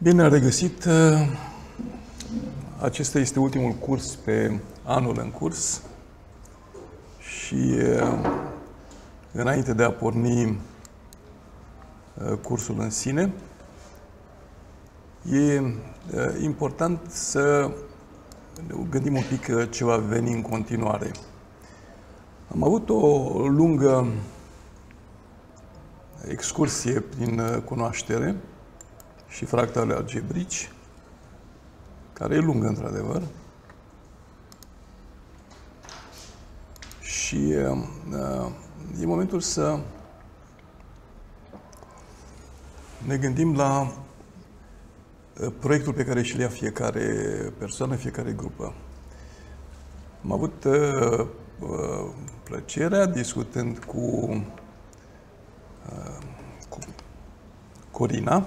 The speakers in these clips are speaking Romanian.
Bine am regăsit! Acesta este ultimul curs pe anul în curs și înainte de a porni cursul în sine, e important să gândim un pic ce va veni în continuare. Am avut o lungă excursie prin cunoaștere și fractale algebrici, care e lungă, într-adevăr. Și e momentul să ne gândim la proiectul pe care și-l ia fiecare persoană, fiecare grupă. Am avut plăcerea, discutând cu Corina,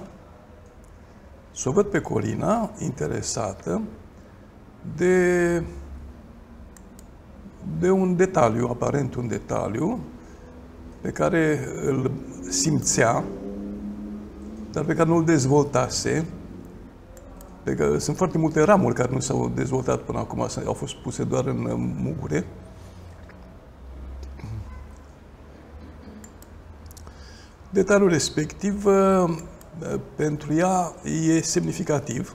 să o văd pe Corina interesată de un detaliu, aparent un detaliu, pe care îl simțea, dar pe care nu îl dezvoltase. Sunt foarte multe ramuri care nu s-au dezvoltat până acum, au fost puse doar în mugure. Detaliul respectiv, pentru ea, e semnificativ.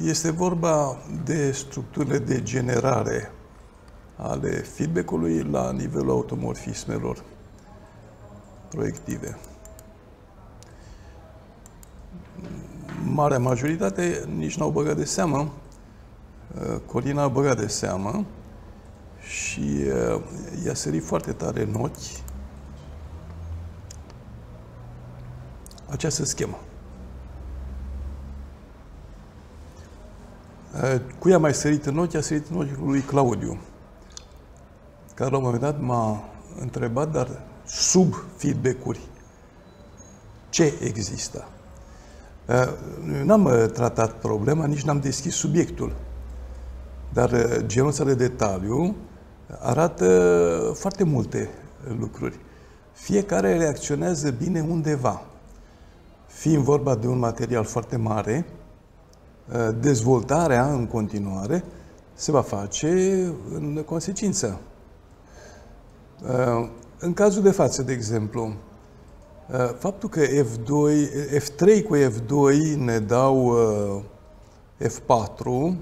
Este vorba de structurile de generare ale feedback-ului la nivelul automorfismelor proiective. Marea majoritate nici n-au băgat de seamă. Corina a băgat de seamă și i-a sărit foarte tare în ochi această schemă. Cui a mai sărit în ochi? A sărit în ochi lui Claudiu, care la un moment dat m-a întrebat, dar sub feedback-uri, ce există? N-am tratat problema, nici n-am deschis subiectul, dar genul ăsta de detaliu arată foarte multe lucruri. Fiecare reacționează bine undeva. Fiind vorba de un material foarte mare, dezvoltarea în continuare se va face în consecință. În cazul de față, de exemplu, faptul că F3 cu F2 ne dau F4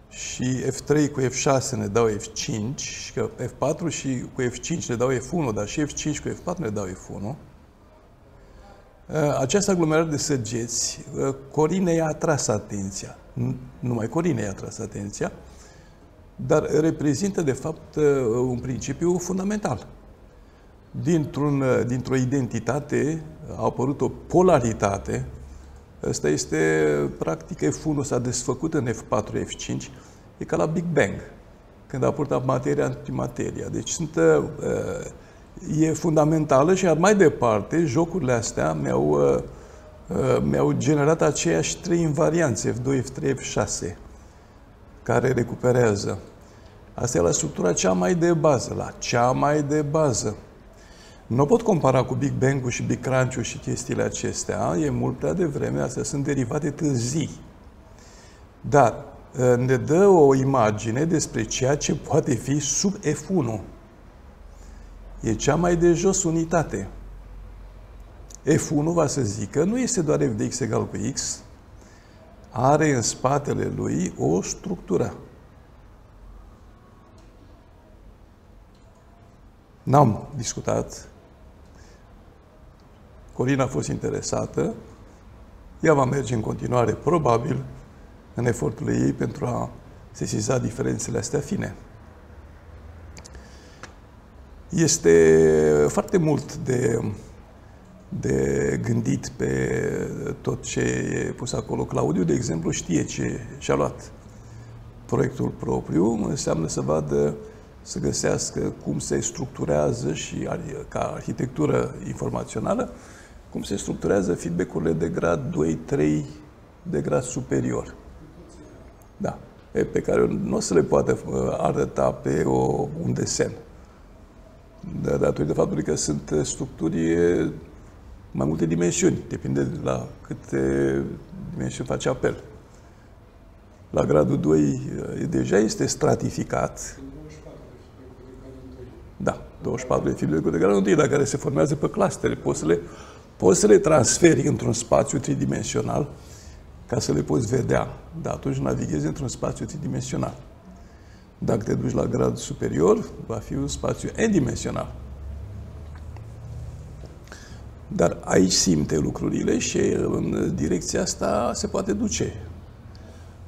și F3 cu F6 ne dau F5 și că F4 și cu F5 ne dau F1, dar și F5 cu F4 ne dau F1, această aglomerare de săgeți, Corina i-a atras atenția. Numai Corina i-a atras atenția, dar reprezintă, de fapt, un principiu fundamental. Dintr-o identitate a apărut o polaritate. Asta este, practic, F1 s-a desfăcut în F4, F5. E ca la Big Bang, când a apărut materia antimateria. Deci e fundamentală și mai departe, jocurile astea mi-au generat aceiași trei invarianțe, F2, F3, F6, care recuperează. Asta e la structura cea mai de bază, Nu pot compara cu Big Bang-ul și Big Crunch-ul și chestiile acestea, e mult prea devreme, astea sunt derivate târzii. Dar ne dă o imagine despre ceea ce poate fi sub F1. E cea mai de jos unitate. F1 va să zică, nu este doar f de x egal cu x, are în spatele lui o structură. N-am discutat. Corina a fost interesată. Ea va merge în continuare, probabil, în eforturile ei pentru a sesiza diferențele astea fine. Este foarte mult de gândit pe tot ce e pus acolo. Claudiu, de exemplu, știe ce și-a luat. Proiectul propriu înseamnă să vadă, să găsească cum se structurează și ca arhitectură informațională, cum se structurează feedback-urile de grad 2-3, de grad superior. Da. Pe care nu o să le poate arăta pe un desen. Datorită faptului că sunt structuri mai multe dimensiuni, depinde de la câte dimensiuni face apel. La gradul 2 deja este stratificat. 24 de fibre de gradul 1. Da, 24 de fibre de gradul 1, dar care se formează pe clustere. Poți să le transferi într-un spațiu tridimensional ca să le poți vedea. Dar atunci navighezi într-un spațiu tridimensional. Dacă te duci la grad superior, va fi un spațiu n-dimensional. Dar aici simte lucrurile și în direcția asta se poate duce.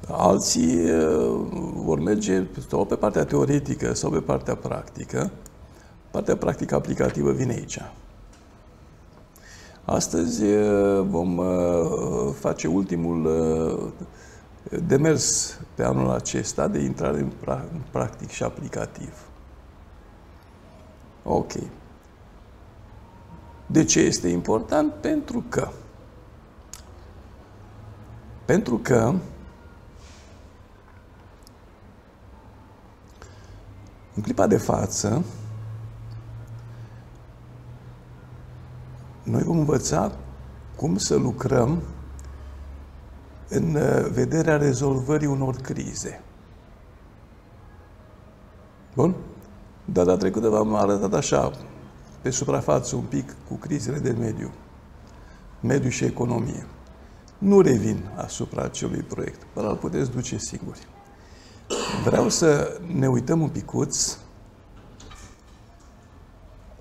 Alții vor merge sau pe partea teoretică sau pe partea practică. Partea practică aplicativă vine aici. Astăzi vom face ultimul demers pe anul acesta de intrare în practic și aplicativ. Ok. De ce este important? Pentru că în clipa de față noi vom învăța cum să lucrăm în vederea rezolvării unor crize. Bun? Data trecută v-am arătat așa, pe suprafață un pic, cu crizele de mediu și economie. Nu revin asupra acelui proiect, dar îl puteți duce singuri. Vreau să ne uităm un picuț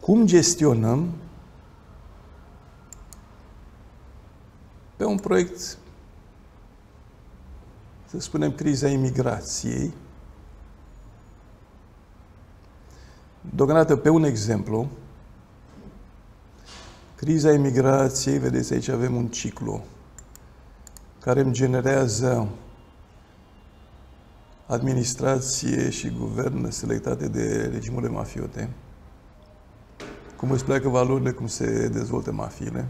cum gestionăm pe un proiect, să spunem, criza imigrației. Deocamdată, pe un exemplu, criza imigrației, vedeți aici avem un ciclu care îmi generează administrație și guvern selectate de regimurile mafiote, cum îți pleacă valorile, cum se dezvoltă mafiile,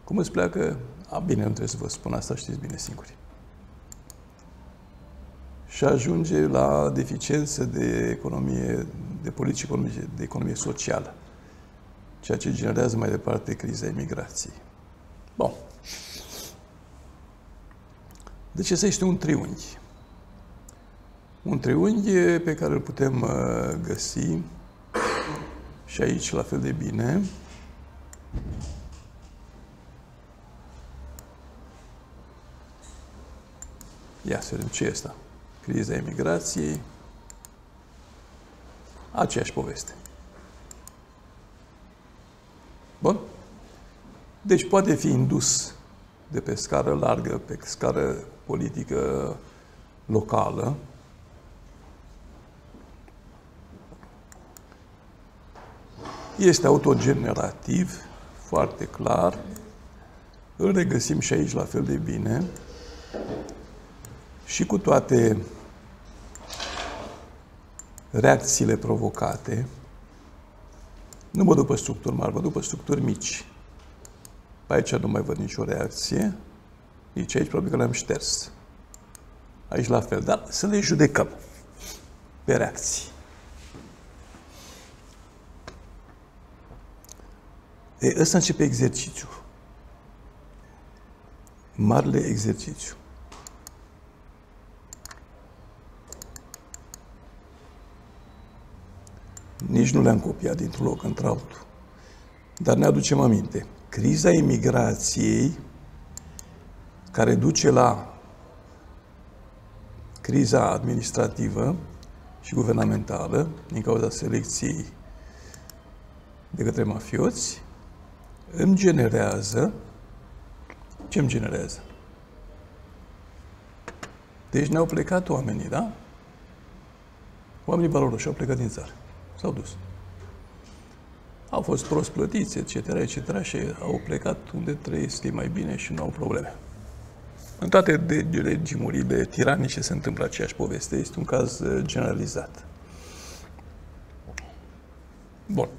cum îți pleacă, bine, nu trebuie să vă spun asta, știți bine singuri. Și ajunge la deficiență de economie, de politici economice, de economie socială, ceea ce generează mai departe criza imigrației. Bun. Deci ăsta este un triunghi. Un triunghi pe care îl putem găsi și aici la fel de bine. Ia să vedem ce e asta. Criza imigrației. Aceeași poveste. Bun? Deci poate fi indus de pe scară largă, pe scară politică locală. Este autogenerativ, foarte clar. Îl regăsim și aici la fel de bine. Și cu toate reacțiile provocate, nu mă duc pe structuri mari, mă duc pe structuri mici. Pe aici nu mai văd nicio reacție, nici aici probabil că le-am șters. Aici la fel, dar să le judecăm pe reacții. Ăsta începe exercițiul. Marele exercițiu. Nici nu le-am copiat dintr-un loc într-altul. Dar ne aducem aminte. Criza imigrației, care duce la criza administrativă și guvernamentală, din cauza selecției de către mafioți, îmi generează... Ce îmi generează? Deci ne-au plecat oamenii, da? Oamenii valoroși au plecat din țară. S-au dus. Au fost prost plătiți, etc., etc., și au plecat unde trăiesc mai bine și nu au probleme. În toate regimurile tiranice se întâmplă aceeași poveste. Este un caz generalizat. Bun.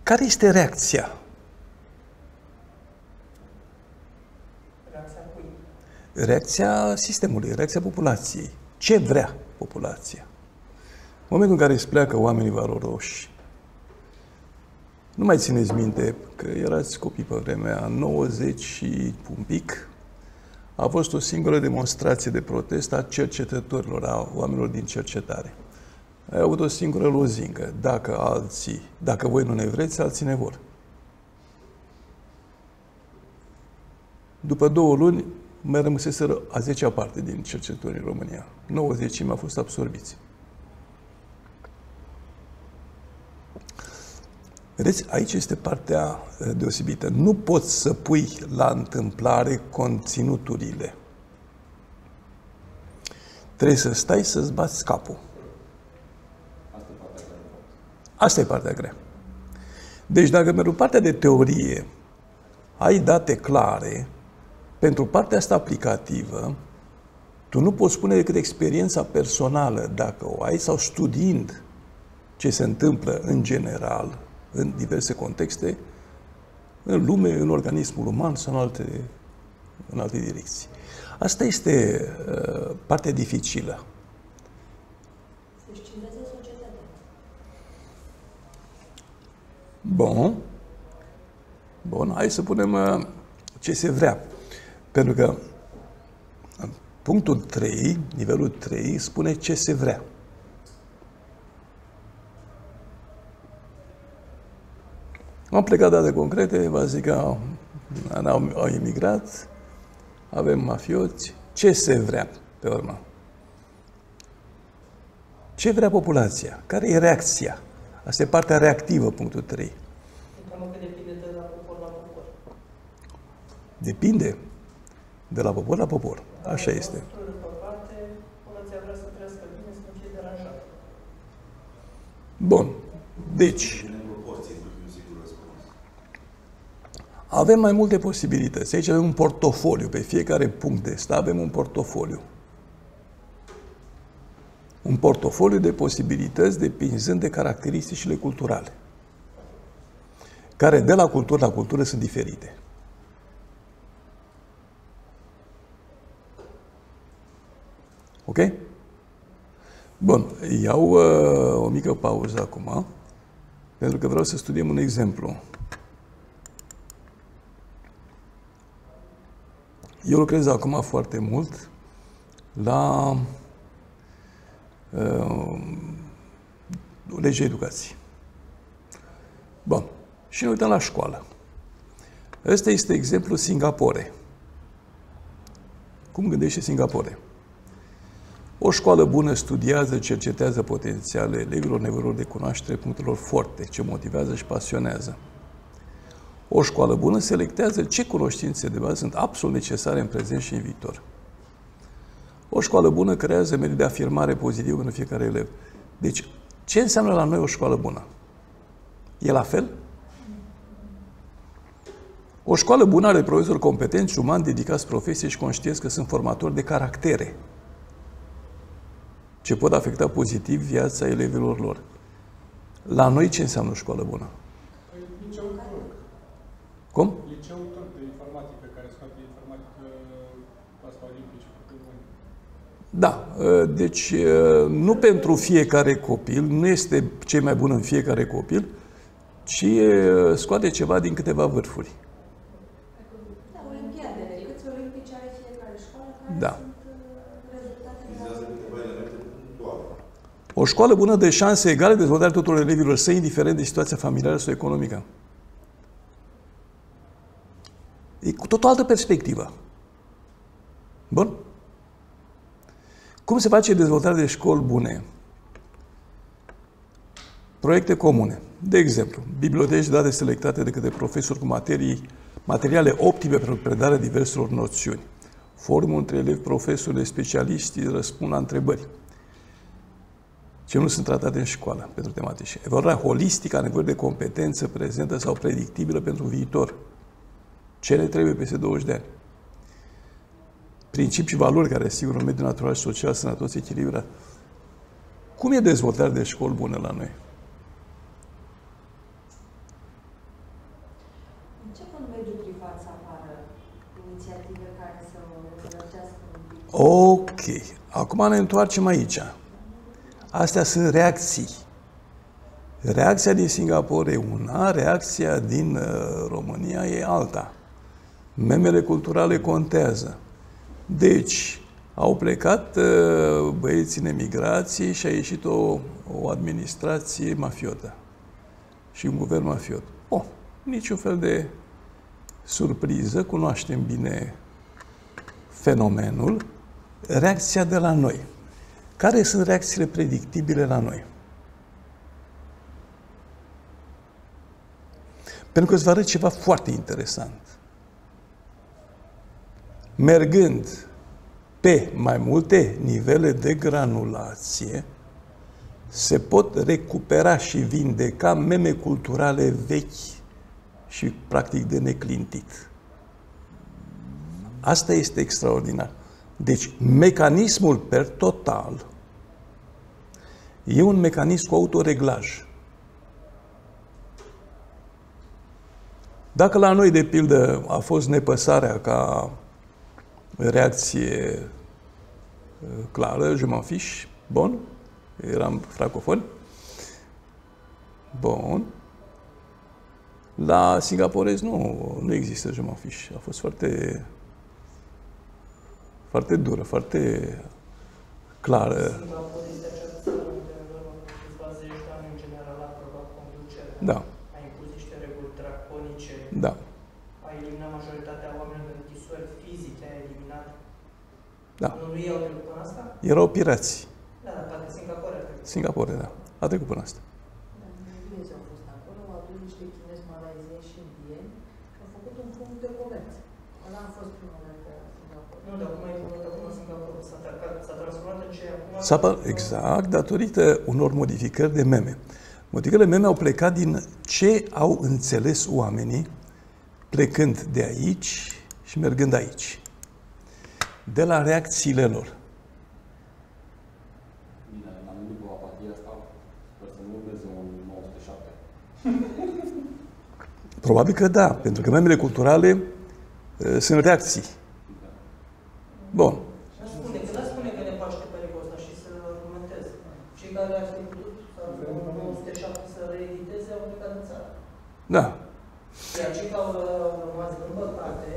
Care este reacția? Reacția cui? Reacția sistemului, reacția populației. Ce vrea populația? În momentul în care îți pleacă oamenii valoroși, Nu mai țineți minte că erați copii pe vremea 90 și un pic. A fost o singură demonstrație de protest a cercetătorilor, a oamenilor din cercetare. Ai avut o singură lozincă. Dacă voi nu ne vreți, alții ne vor. După 2 luni, mai rămăseseră a 10-a parte din cercetătorii în România. 90 au fost absorbiți. Vedeți, aici este partea deosebită. Nu poți să pui la întâmplare conținuturile. Trebuie să stai să-ți bați capul. Asta e partea grea. Deci dacă pentru partea de teorie ai date clare, pentru partea asta aplicativă, tu nu poți spune decât experiența personală, dacă o ai, sau studiind ce se întâmplă în general, în diverse contexte, în lume, în organismul uman sau în alte direcții. Asta este partea dificilă. Se scindează societatea. Bun, hai să punem ce se vrea. Pentru că punctul 3, nivelul 3, spune ce se vrea. Am plecat date concrete, vă zic că au emigrat, avem mafioți. Ce se vrea, pe urmă? Ce vrea populația? Care e reacția? Asta e partea reactivă, punctul 3. Înseamnă că depinde de la popor la popor. Depinde de la popor la popor. Așa este. Pe parte, populația vrea să trăiască bine, să nu fie deranjată. Bun. Deci, avem mai multe posibilități. Aici avem un portofoliu. Pe fiecare punct de ăsta avem un portofoliu. Un portofoliu de posibilități depinzând de caracteristicile culturale, care de la cultură la cultură sunt diferite. Ok? Bun. Iau o mică pauză acum, pentru că vreau să studiem un exemplu. Eu lucrez acum foarte mult la legea educației. Bun. Și ne uităm la școală. Ăsta este exemplul Singapore. Cum gândește Singapore? O școală bună studiază, cercetează potențiale elevilor, nevoilor de cunoaștere, punctelor forte, ce motivează și pasionează. O școală bună selectează ce cunoștințe de bază sunt absolut necesare în prezent și în viitor. O școală bună creează medii de afirmare pozitivă pentru fiecare elev. Deci, ce înseamnă la noi o școală bună? E la fel? O școală bună are profesori competenți, umani, dedicați profesiei și conștienți că sunt formatori de caractere, ce pot afecta pozitiv viața elevilor lor. La noi ce înseamnă o școală bună? Liceul turc. Cum? Liceul turc de informatică, care scoate informatică clasa olimpice. Da. Deci, nu pentru fiecare copil, nu este cel mai bun în fiecare copil, ci scoate ceva din câteva vârfuri. Da, olimpiadele. Câți olimpici are fiecare școală, care Da. sunt rezultatele O școală bună de șanse egale de dezvoltare tuturor elevilor săi, indiferent de situația familială sau economică. E cu tot o altă perspectivă. Bun? Cum se face dezvoltarea de școli bune? Proiecte comune. De exemplu, biblioteci de date selectate de către profesori cu materiale optime pentru predarea diverselor noțiuni. Forumul între elevi, profesori, specialiștii răspund la întrebări ce nu sunt tratate în școală pentru tematici. Evaluarea holistică a nevoii de competență prezentă sau predictibilă pentru viitor. Ce ne trebuie peste 20 de ani? Principii și valori care asigură un mediu natural și social sănătos, echilibrat. Cum e dezvoltarea de școli bune la noi? Încep în mediul privat să apară inițiative care să rătăcească un pic. Ok. Acum ne întoarcem aici. Astea sunt reacții. Reacția din Singapore e una, reacția din România e alta. Memele culturale contează. Deci, au plecat băieții în emigrație și a ieșit o administrație mafiotă și un guvern mafiot. Niciun fel de surpriză, cunoaștem bine fenomenul. Reacția de la noi. Care sunt reacțiile predictibile la noi? Pentru că îți va arăt ceva foarte interesant. Mergând pe mai multe nivele de granulație, se pot recupera și vindeca meme culturale vechi și practic de neclintit. Asta este extraordinar. Deci, mecanismul per total e un mecanism cu autoreglaj. Dacă la noi, de pildă, a fost nepăsarea ca reacție clară, je m'en fiche, bun, eram francofoni, bun, la singaporezi nu există je m'en fiche, a fost foarte dură, foarte clară. Singaporezi de această țară unde în urmă cu câțiva zeci de ani, în general, a aprobat conducerea. Da. A impus niște reguli draconice. Da. A eliminat majoritatea oamenilor în închisoare fizice, a eliminat. Da. Nu ei au trecut până asta? Erau pirați. Da, parcă Singapore a trecut. Singapore, da. A trecut până asta. Dar englezii au fost acolo, au adus niște chinezi, malaizieni și indieni și au făcut un punct de comerț. Ăla a fost primul dată Singapore. Nu, dar acum e mult acum în Singapore. S-a transformat în ce acum... Exact, datorită unor modificări de meme. Modificările meme au plecat din ce au înțeles oamenii plecând de aici și mergând aici. De la reacțiile lor. Bine, am nimic cu apatia asta, sper să nu urmeze un 907. Probabil că da, pentru că memele culturale sunt reacții. Bun. N-aș spune că ne paște pericolul ăsta și să-l argumentez. Cei care ar fi putut să în 907 să reediteze au plecat în țară. Da. Iar cei care au rămas în păcate,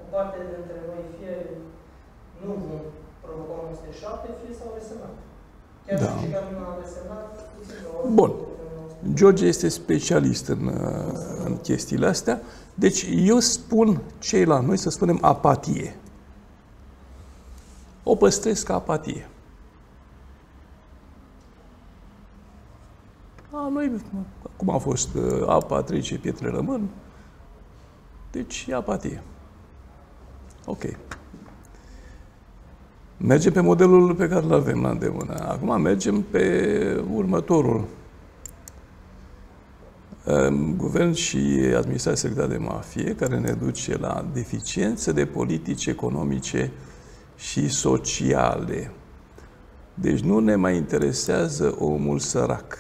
o parte dintre noi fie nu vom provoca 907, fie s-au resemnat. Chiar Da. și cei care nu au resemnat, puțin au Bun. George este specialist în chestiile astea. Deci eu spun cei la noi să spunem apatie. O păstrez ca apatie. Noi, cum a fost apa trece, pietre rămân, deci e apatie. Ok. Mergem pe modelul pe care îl avem la îndemână. Acum mergem pe următorul. Guvern și administrație secretară de mafie, care ne duce la deficiență de politici economice și sociale. Deci nu ne mai interesează omul sărac,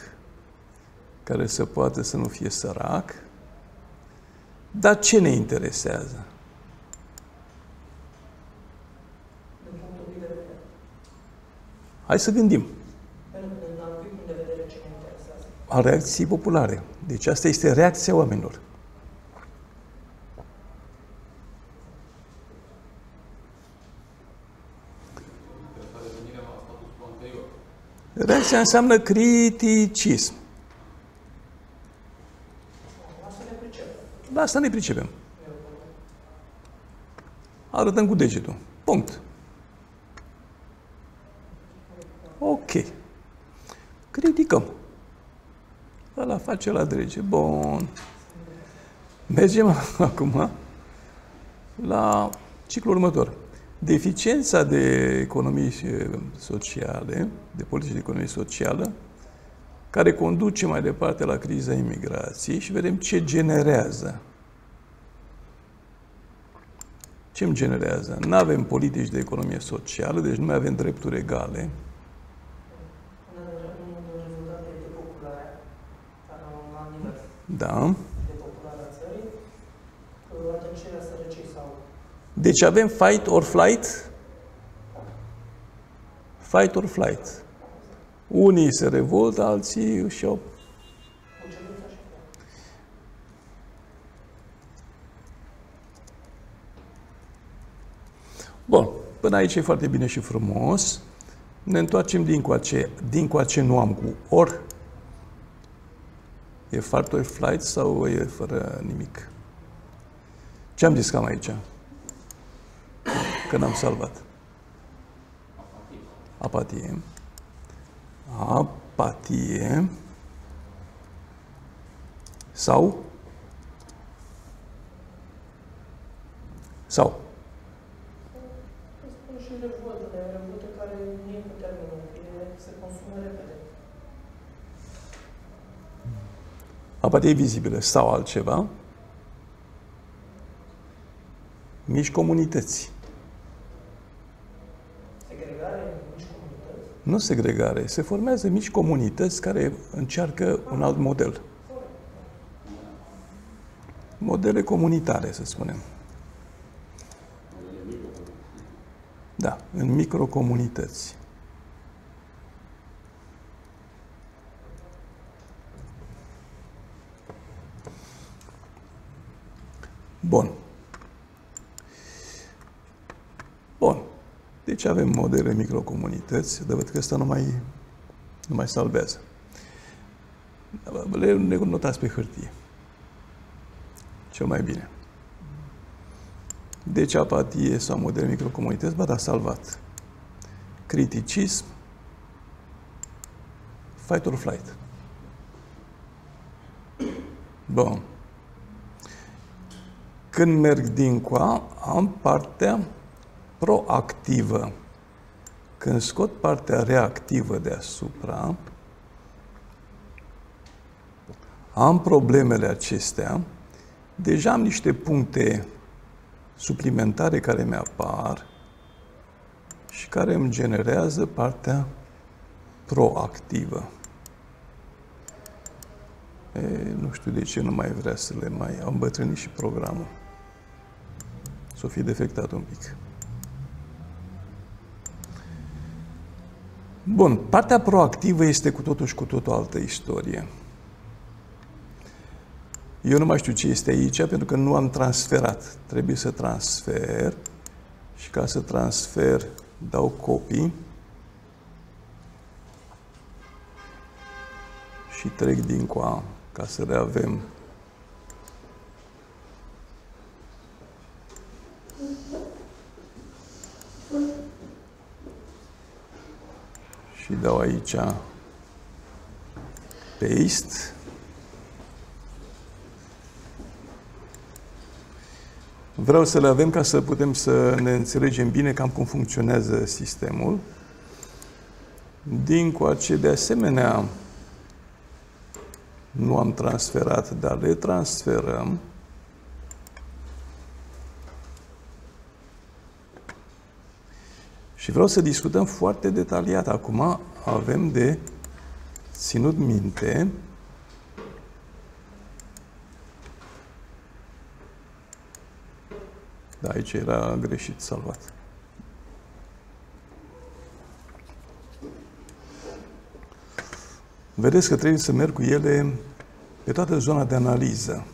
care să poată să nu fie sărac. Dar ce ne interesează? Din punctul de vedere. Hai să gândim. Pentru că din anumit punct de vedere ce ne interesează. A reacției populare. Deci asta este reacția oamenilor. Reacția înseamnă criticism. Asta ne pricepem. La asta ne pricepem. Arătăm cu degetul. Punct. Ok. Criticăm. Ăla face la drege. Bun. Mergem acum la ciclul următor. Deficiența de economii sociale, de politici de economie socială, care conduce mai departe la criza imigrației și vedem ce generează. Ce îmi generează? Nu avem politici de economie socială, deci nu mai avem drepturi egale. Unul din rezultate e depopularea, care un an divers. Da. Depopularea țării, adâncirea sărăciei sau... Deci avem fight or flight. Fight or flight. Unii se revoltă, alții își iau Bun, până aici e foarte bine și frumos. Ne întoarcem dincoace nu am cu or. E factor flight sau e fără nimic? Ce am zis cam aici? Că n-am salvat. Apatie. Apatie. Sau? Sau? Spun și revolte care nu e cu termenul, se consumă repede. Apatie vizibilă sau altceva. Mici comunități. Segregare, mici comunități? Nu segregare, se formează mici comunități care încearcă un alt model. Modele comunitare, să spunem. Da, în microcomunități. Bun. Bun. Deci avem modele microcomunități, dar văd că ăsta nu mai salvează. Le notați pe hârtie. Cel mai bine. Deci apatie sau modele microcomunități, ba da, salvat. Criticism, fight or flight. Bun. Când merg dincoa, am partea proactivă. Când scot partea reactivă deasupra, am problemele acestea, deja am niște puncte suplimentare care mi-apar și care îmi generează partea proactivă. Nu știu de ce nu mai vrea să le mai... Am îmbătrânit și programul. S-o fi defectat un pic. Bun, partea proactivă este cu totul și cu totul altă istorie. Eu nu mai știu ce este aici, pentru că nu am transferat. Trebuie să transfer și ca să transfer dau copy și trec dincoa ca să le avem. Și dau aici paste. Vreau să le avem ca să putem să ne înțelegem bine cam cum funcționează sistemul. Dincoace, de asemenea, nu am transferat, dar le transferăm. Și vreau să discutăm foarte detaliat. Acum avem de ținut minte da, aici era greșit salvat. Vedeți că trebuie să merg cu ele pe toată zona de analiză.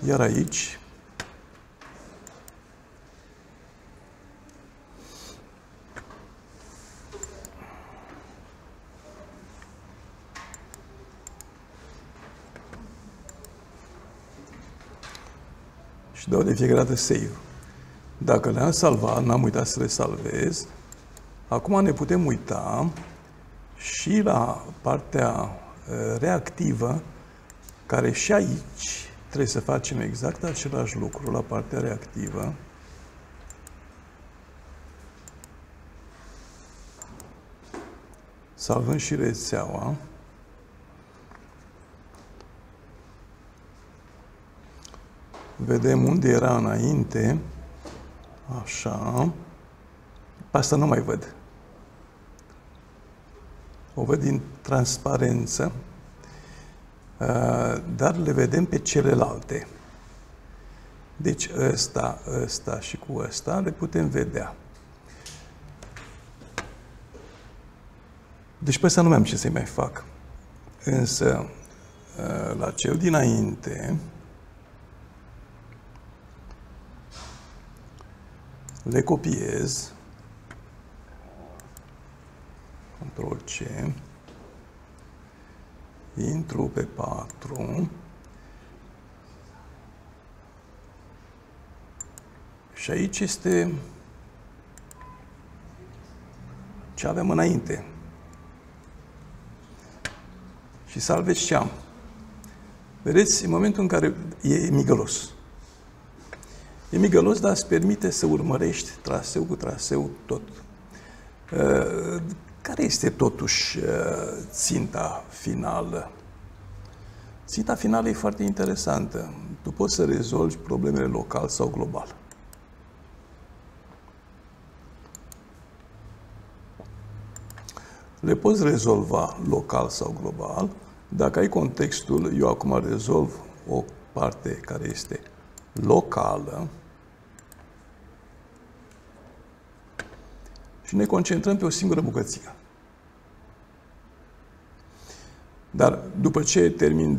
Iar aici și dau de fiecare dată save. Dacă le-am salvat, n-am uitat să le salvez, acum ne putem uita și la partea reactivă, care și aici trebuie să facem exact același lucru la partea reactivă. Salvăm și rețeaua. Vedem unde era înainte. Așa. Pe asta nu mai văd. O văd din transparență. Dar le vedem pe celelalte. Deci ăsta și cu ăsta le putem vedea. Deci pe ăsta nu mai am ce să-i mai fac. Însă, la cel dinainte, le copiez, Ctrl-C, intru pe 4 și aici este ce avem înainte. Și salvez ce am. Vedeți, în momentul în care e migălos. E migălos, dar îți permite să urmărești traseu cu traseu tot. Care este totuși ținta finală? Ținta finală e foarte interesantă. Tu poți să rezolvi problemele local sau global. Le poți rezolva local sau global. Dacă ai contextul, eu acum rezolv o parte care este locală și ne concentrăm pe o singură bucățică. Dar după ce termin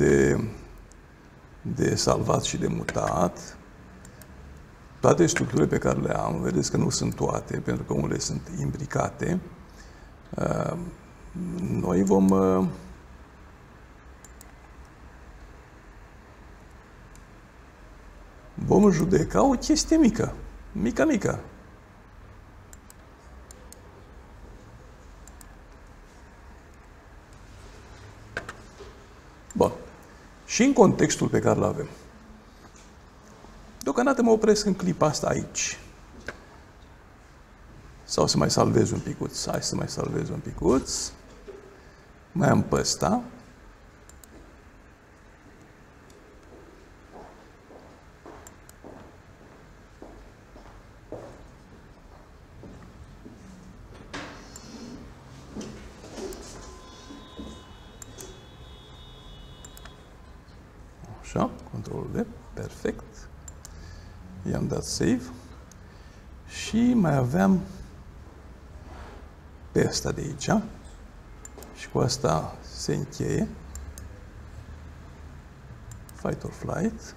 de salvat și de mutat, toate structurile pe care le am, vedeți că nu sunt toate, pentru că unele sunt imbricate, noi vom judeca o chestie mică, mică. Bun. Și în contextul pe care îl avem. Deocamdată mă opresc în clipa asta aici. Sau să mai salvez un picuț. Hai să mai salvez un picuț. Mai am pe ăsta. Așa, Ctrl-V, perfect. I-am dat save. Și mai aveam pe ăsta de aici. Și cu asta se încheie. Fight or flight.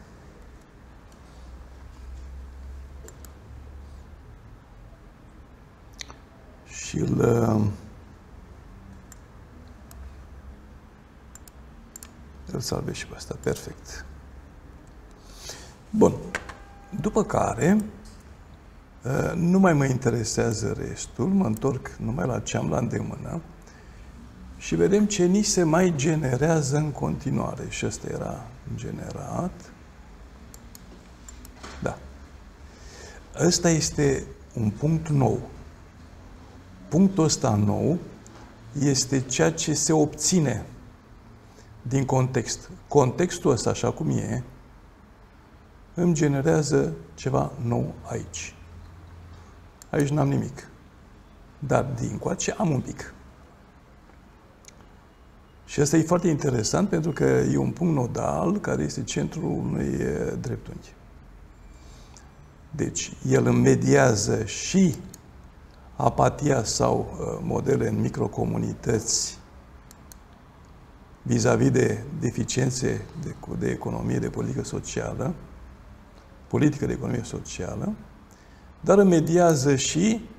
Și îl salvez și pe asta. Perfect. Bun. După care nu mai mă interesează restul, mă întorc numai la ce am la îndemână și vedem ce ni se mai generează în continuare. Și ăsta era generat. Da. Ăsta este un punct nou. Punctul ăsta nou este ceea ce se obține din context. Contextul ăsta, așa cum e, îmi generează ceva nou aici. Aici n-am nimic. Dar dincoace am un pic. Și asta e foarte interesant pentru că e un punct nodal care este centrul unui dreptunghi. Deci, el îmi mediază și apatia sau modele în microcomunități vis-a-vis de deficiențe de economie, de politică socială, politică de economie socială, dar îmi mediază și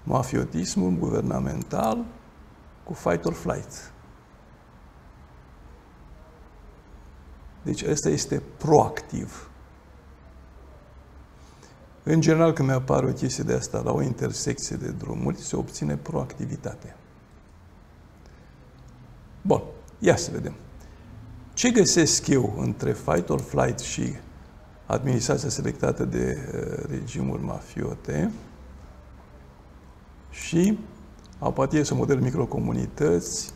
mafiotismul guvernamental cu fight or flight. Deci ăsta este proactiv. În general, când mi-apare o chestie de asta la o intersecție de drumuri, se obține proactivitate. Bun, ia să vedem. Ce găsesc eu între fight or flight și administrația selectată de regimuri mafiote și apatie sau model microcomunități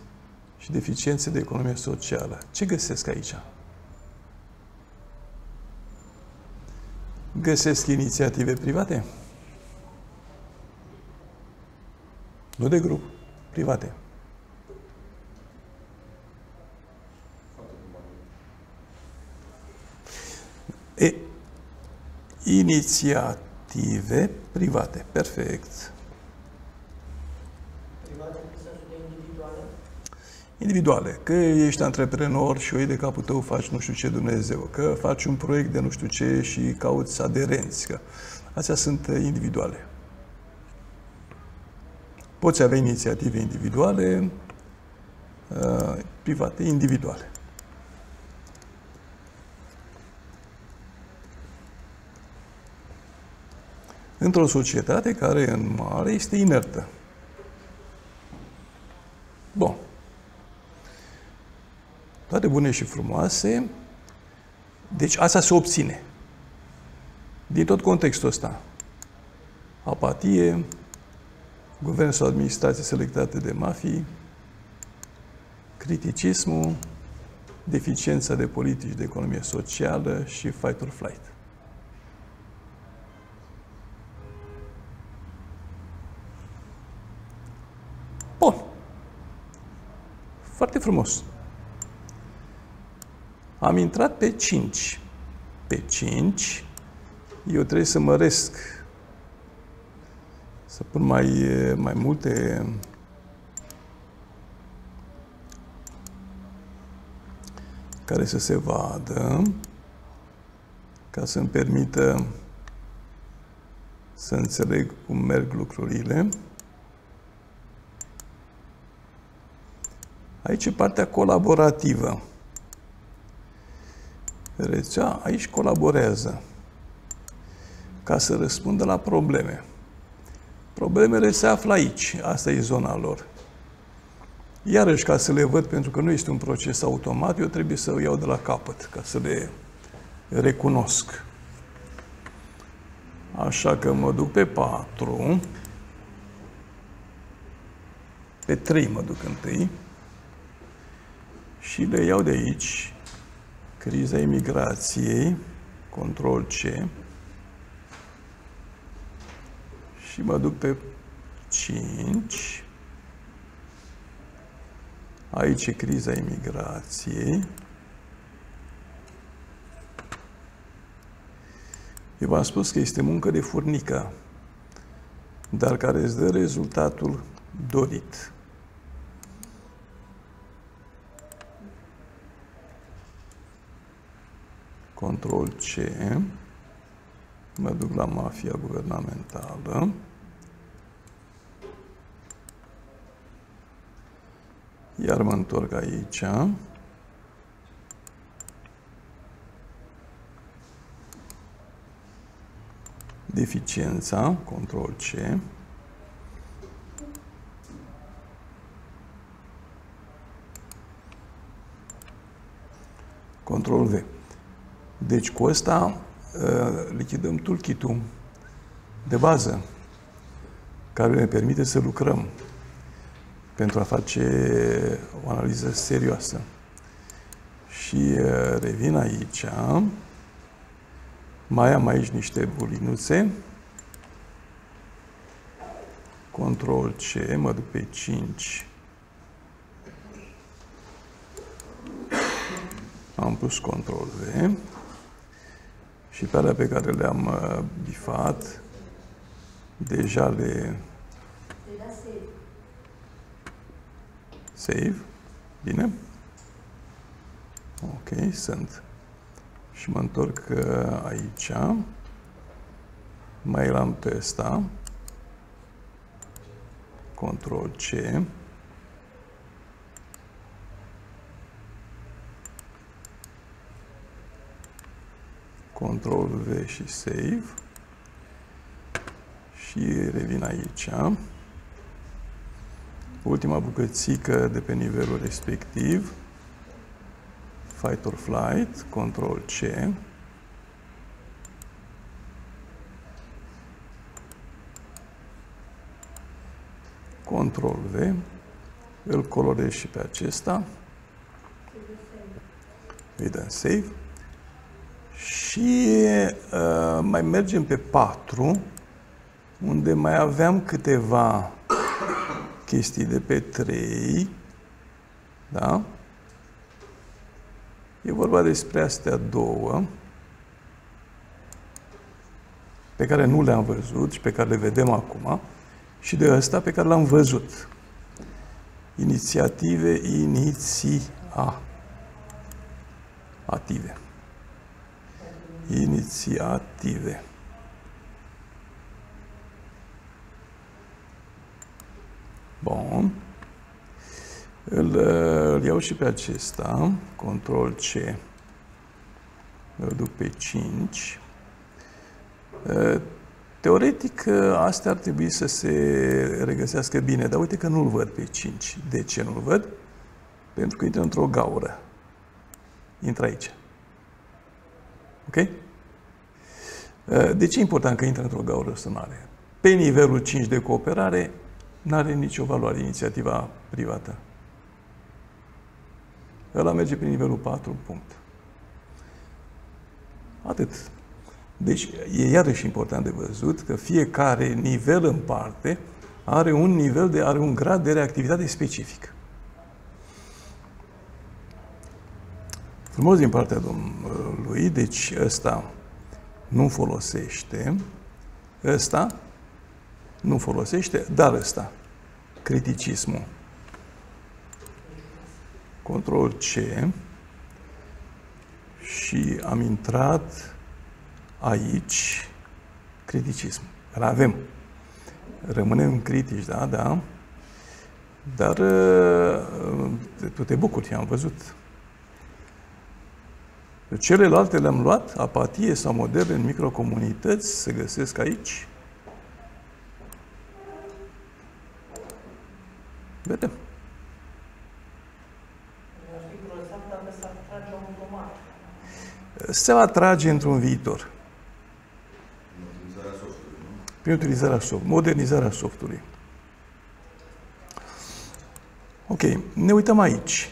și deficiențe de economie socială? Ce găsesc aici? Găsesc inițiative private? Nu de grup, private. Inițiative private. Perfect. Private în sensul de individuale? Individuale. Că ești antreprenor și o iei de capul tău, faci nu știu ce Dumnezeu. Că faci un proiect de nu știu ce și cauți aderenți. Că Astea sunt individuale. Poți avea inițiative individuale, private, individuale. Într-o societate care, în mare, este inertă. Bun. Toate bune și frumoase. Deci asta se obține. Din tot contextul ăsta. Apatie, guvern sau administrație selectate de mafii, criticismul, deficiența de politici de economie socială și fight or flight. Bun. Foarte frumos. Am intrat pe 5. Pe 5, eu trebuie să măresc, să pun mai multe care să se vadă, ca să-mi permită să înțeleg cum merg lucrurile. Aici e partea colaborativă. Rețea aici colaborează ca să răspundă la probleme. Problemele se află aici. Asta e zona lor. Iarăși, ca să le văd, pentru că nu este un proces automat, eu trebuie să o iau de la capăt, ca să le recunosc. Așa că mă duc pe 4. Pe 3 mă duc întâi. Și le iau de aici. Criza imigrației, control C. Și mă duc pe 5. Aici e criza imigrației. Eu v-am spus că este muncă de furnică, dar care îți dă rezultatul dorit. Control C. Mă duc la mafia guvernamentală. Iar mă întorc aici. Deficiența, control C. Control V. Deci cu ăsta lichidăm toolkit-ul de bază care ne permite să lucrăm pentru a face o analiză serioasă. Și revin aici. Mai am aici niște bulinuțe. Control C, mă duc pe 5. Am pus control V. Și pe alea pe care le-am bifat, deja le... Save. Bine. Ok, sunt. Și mă întorc aici. Mai l-am pe ăsta. Control C. Control V și Save. Și revin aici. Ultima bucățică de pe nivelul respectiv. Fight or Flight. Control C. Control V. Îl colorez și pe acesta. Îi dăm Save. Și mai mergem pe 4, unde mai aveam câteva chestii de pe 3. Da? E vorba despre astea două, pe care nu le-am văzut și pe care le vedem acum, și de ăsta pe care l-am văzut. Inițiative, inițiative. Bun. Îl iau și pe acesta. Control C. Îl duc pe 5. Teoretic, astea ar trebui să se regăsească bine, dar uite că nu-l văd pe 5. De ce nu-l văd? Pentru că intră într-o gaură. Intră aici. Ok? De ce e important că intră într-o gaură sunare? Pe nivelul 5 de cooperare nu are nicio valoare inițiativa privată. Ăla merge pe nivelul 4, punct. Atât. Deci, e iarăși important de văzut că fiecare nivel în parte are un grad de reactivitate specific. Frumos din partea domnului, deci ăsta nu folosește, ăsta nu folosește, dar ăsta, criticismul. Control C și am intrat aici criticism. Îl avem. Rămânem critici, da, da. Dar tu te bucuri, am văzut. Celelalte le-am luat, apatie sau modele în microcomunități, se găsesc aici. Vedem. Se va trage într-un viitor. Prin utilizarea softului, modernizarea softului. Ok, ne uităm aici.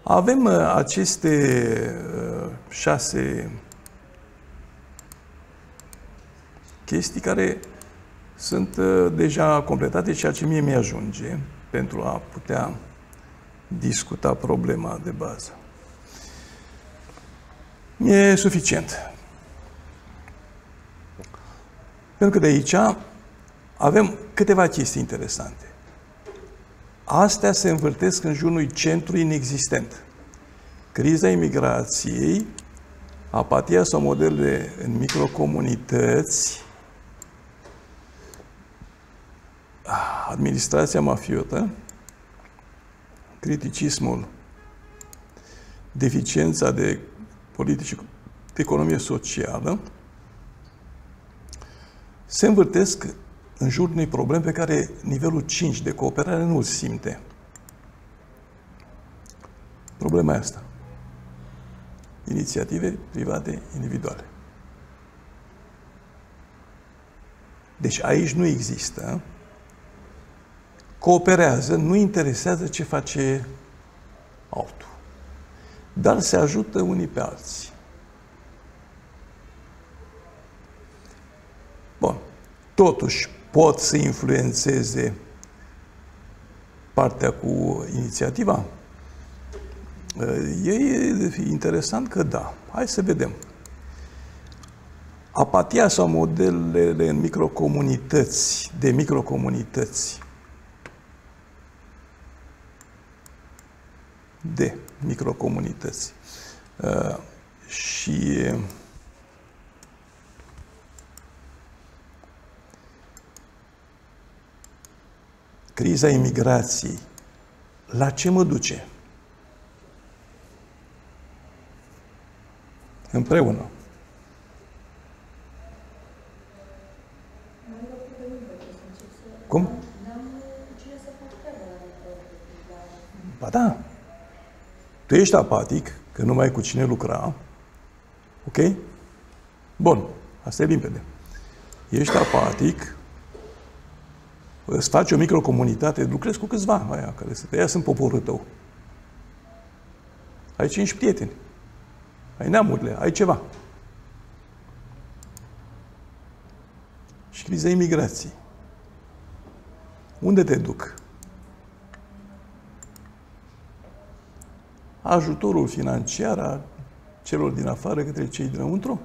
Avem aceste 6 chestii care sunt deja completate, ceea ce mie mi-ajunge pentru a putea discuta problema de bază. E suficient. Pentru că de aici avem câteva chestii interesante. Astea se învârtesc în jurul unui centru inexistent. Criza imigrației, apatia sau modele în microcomunități, administrația mafiotă, criticismul, deficiența de politici de economie socială, se învârtesc în jurul unei probleme pe care nivelul 5 de cooperare nu îl simte. Problema asta. Inițiative private individuale. Deci aici nu există. Cooperează, nu interesează ce face altul. Dar se ajută unii pe alții. Bun. Totuși, pot să influențeze partea cu inițiativa? E interesant că da. Hai să vedem. Apatia sau modelele în microcomunități, de microcomunități, și criza imigrației, la ce mă duce? Împreună. Cum? Ba da. Tu ești apatic, că nu mai ai cu cine lucra. Ok? Bun. Asta e limpede. Ești apatic, îți faci o microcomunitate, lucrezi cu câțiva aia care să te ia, sunt poporul tău. Ai 5 prieteni. Ai neamurile, ai ceva. Și criza imigrației. Unde te duc? Ajutorul financiar a celor din afară către cei dinăuntru?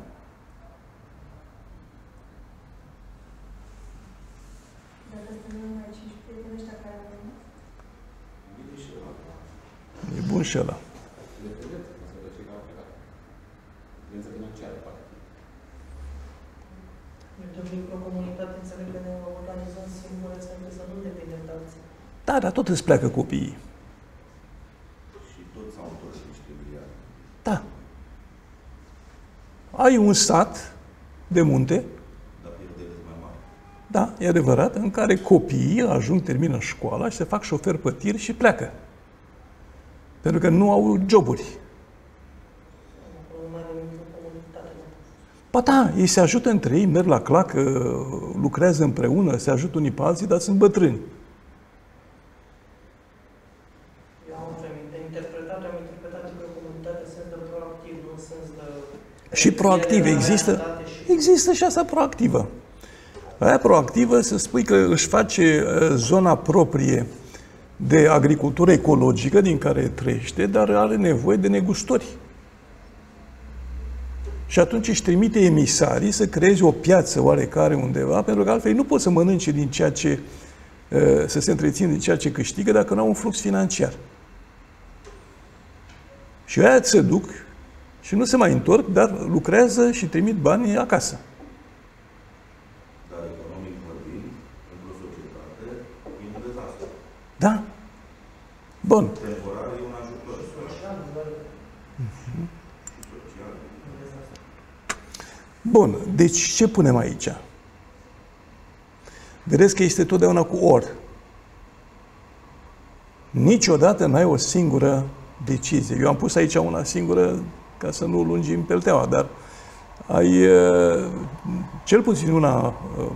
E bun și ăla. microcomunitate, înțeleg că ne organizăm singure, înțeleg să nu depindem de alții. Da, dar tot îți pleacă copiii. Și toți s-au întors niște miliarde. Da. Ai un sat de munte, Dar pierderile mai mari. da, e adevărat, în care copiii ajung, termină școala și se fac șoferi pe tir și pleacă. Pentru că nu au joburi. Nu mai avem microcomunitate. Ba da, ei se ajută între ei, merg la clacă, lucrează împreună, se ajută unii pe alții, dar sunt bătrâni. Eu am interpretat microcomunitate în sens de proactiv, nu în sens de... Și proactiv, există și asta proactivă. Aia proactivă, să spui că își face zona proprie de agricultură ecologică din care trăiește, dar are nevoie de negustori. Și atunci își trimite emisarii să creeze o piață oarecare undeva, pentru că altfel ei nu pot să mănânce din ceea ce, să se întrețin din ceea ce câștigă dacă nu au un flux financiar. Și aia se duc și nu se mai întorc, dar lucrează și trimit bani acasă. Dar economic vorbind, într-o societate, e un dezastru. Da? Bun. Temporar e un ajutor. Social, doar Social. Bun. Deci ce punem aici? Vedeți că este totdeauna cu or. Niciodată n-ai o singură decizie. Eu am pus aici una singură ca să nu lungim pelteaua, dar ai cel puțin una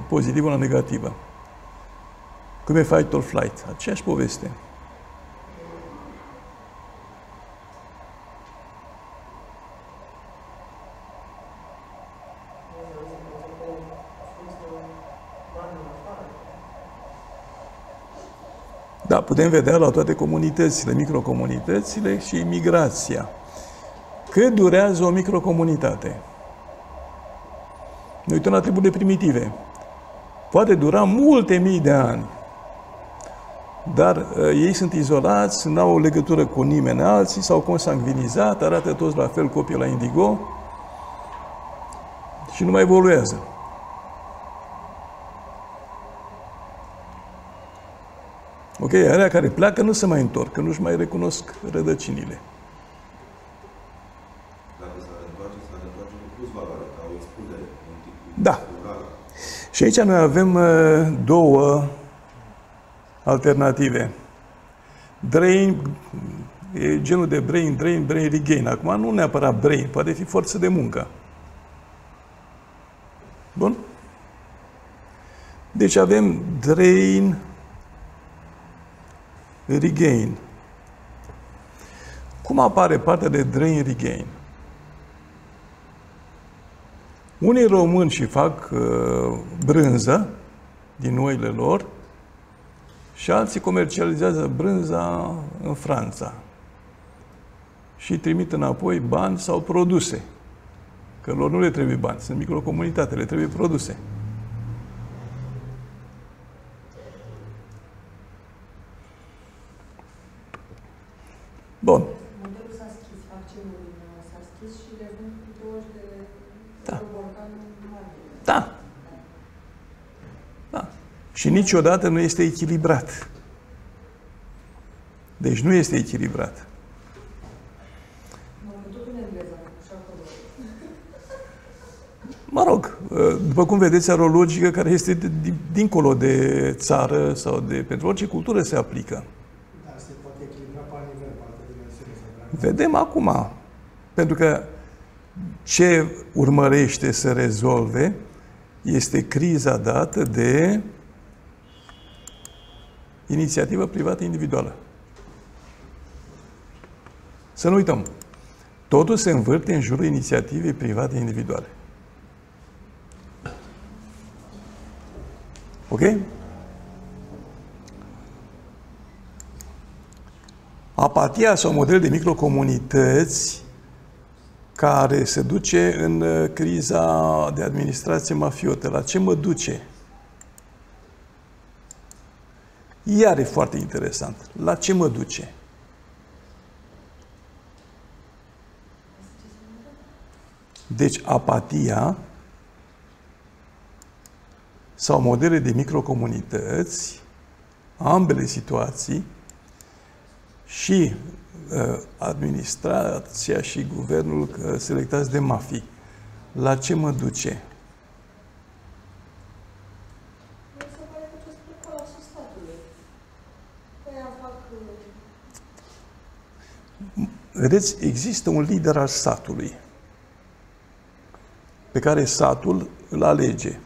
pozitivă, una negativă. Cum e fight or flight? Aceeași poveste. Da, putem vedea la toate comunitățile, microcomunitățile și migrația. Cât durează o microcomunitate? Ne uităm la triburile primitive. Poate dura multe mii de ani. Dar ei sunt izolați, nu au o legătură cu nimeni alții, s-au consanguinizat, arată toți la fel, copii la indigo și nu mai evoluează. Ok, alea care pleacă nu se mai întorc, că nu-și mai recunosc rădăcinile. Dacă s-ar întoarce cu plus valoare, ca o excludere. Da. Și aici noi avem două alternative. Drain, e genul de brain drain, brain regain. Acum nu neapărat brain, poate fi forță de muncă. Bun? Deci avem drain, regain. Cum apare partea de drain regain? Unii români și fac brânză din oile lor și alții comercializează brânza în Franța și trimit înapoi bani sau produse. Că lor nu le trebuie bani, sunt microcomunitate, le trebuie produse. Bun. Modelul s-a schis, acțiunul s-a schis și le vând cu 20 de borcan mari. Da. Da. Și niciodată nu este echilibrat. Deci nu este echilibrat. M-am tot în engleză, și acolo. Mă rog, după cum vedeți, are o logică care este dincolo de țară sau de... Pentru orice cultură se aplică. Dar se poate echilibra pe alt nivel, pe altă dimensiune. Vedem acum. Pentru că ce urmărește să rezolve este criza dată de inițiativă privată individuală. Să nu uităm. Totul se învârte în jurul inițiativei private individuale. Ok? Apatia sau model de microcomunități care se duce în criza de administrație mafiotă. La ce mă duce? Iar e foarte interesant. La ce mă duce? Deci apatia sau modele de microcomunități, ambele situații, și administrația și guvernul selectați de mafii. La ce mă duce? Se pare că ce spune colapsul statului. Aia fac... Vedeți, există un lider al satului pe care satul îl alege.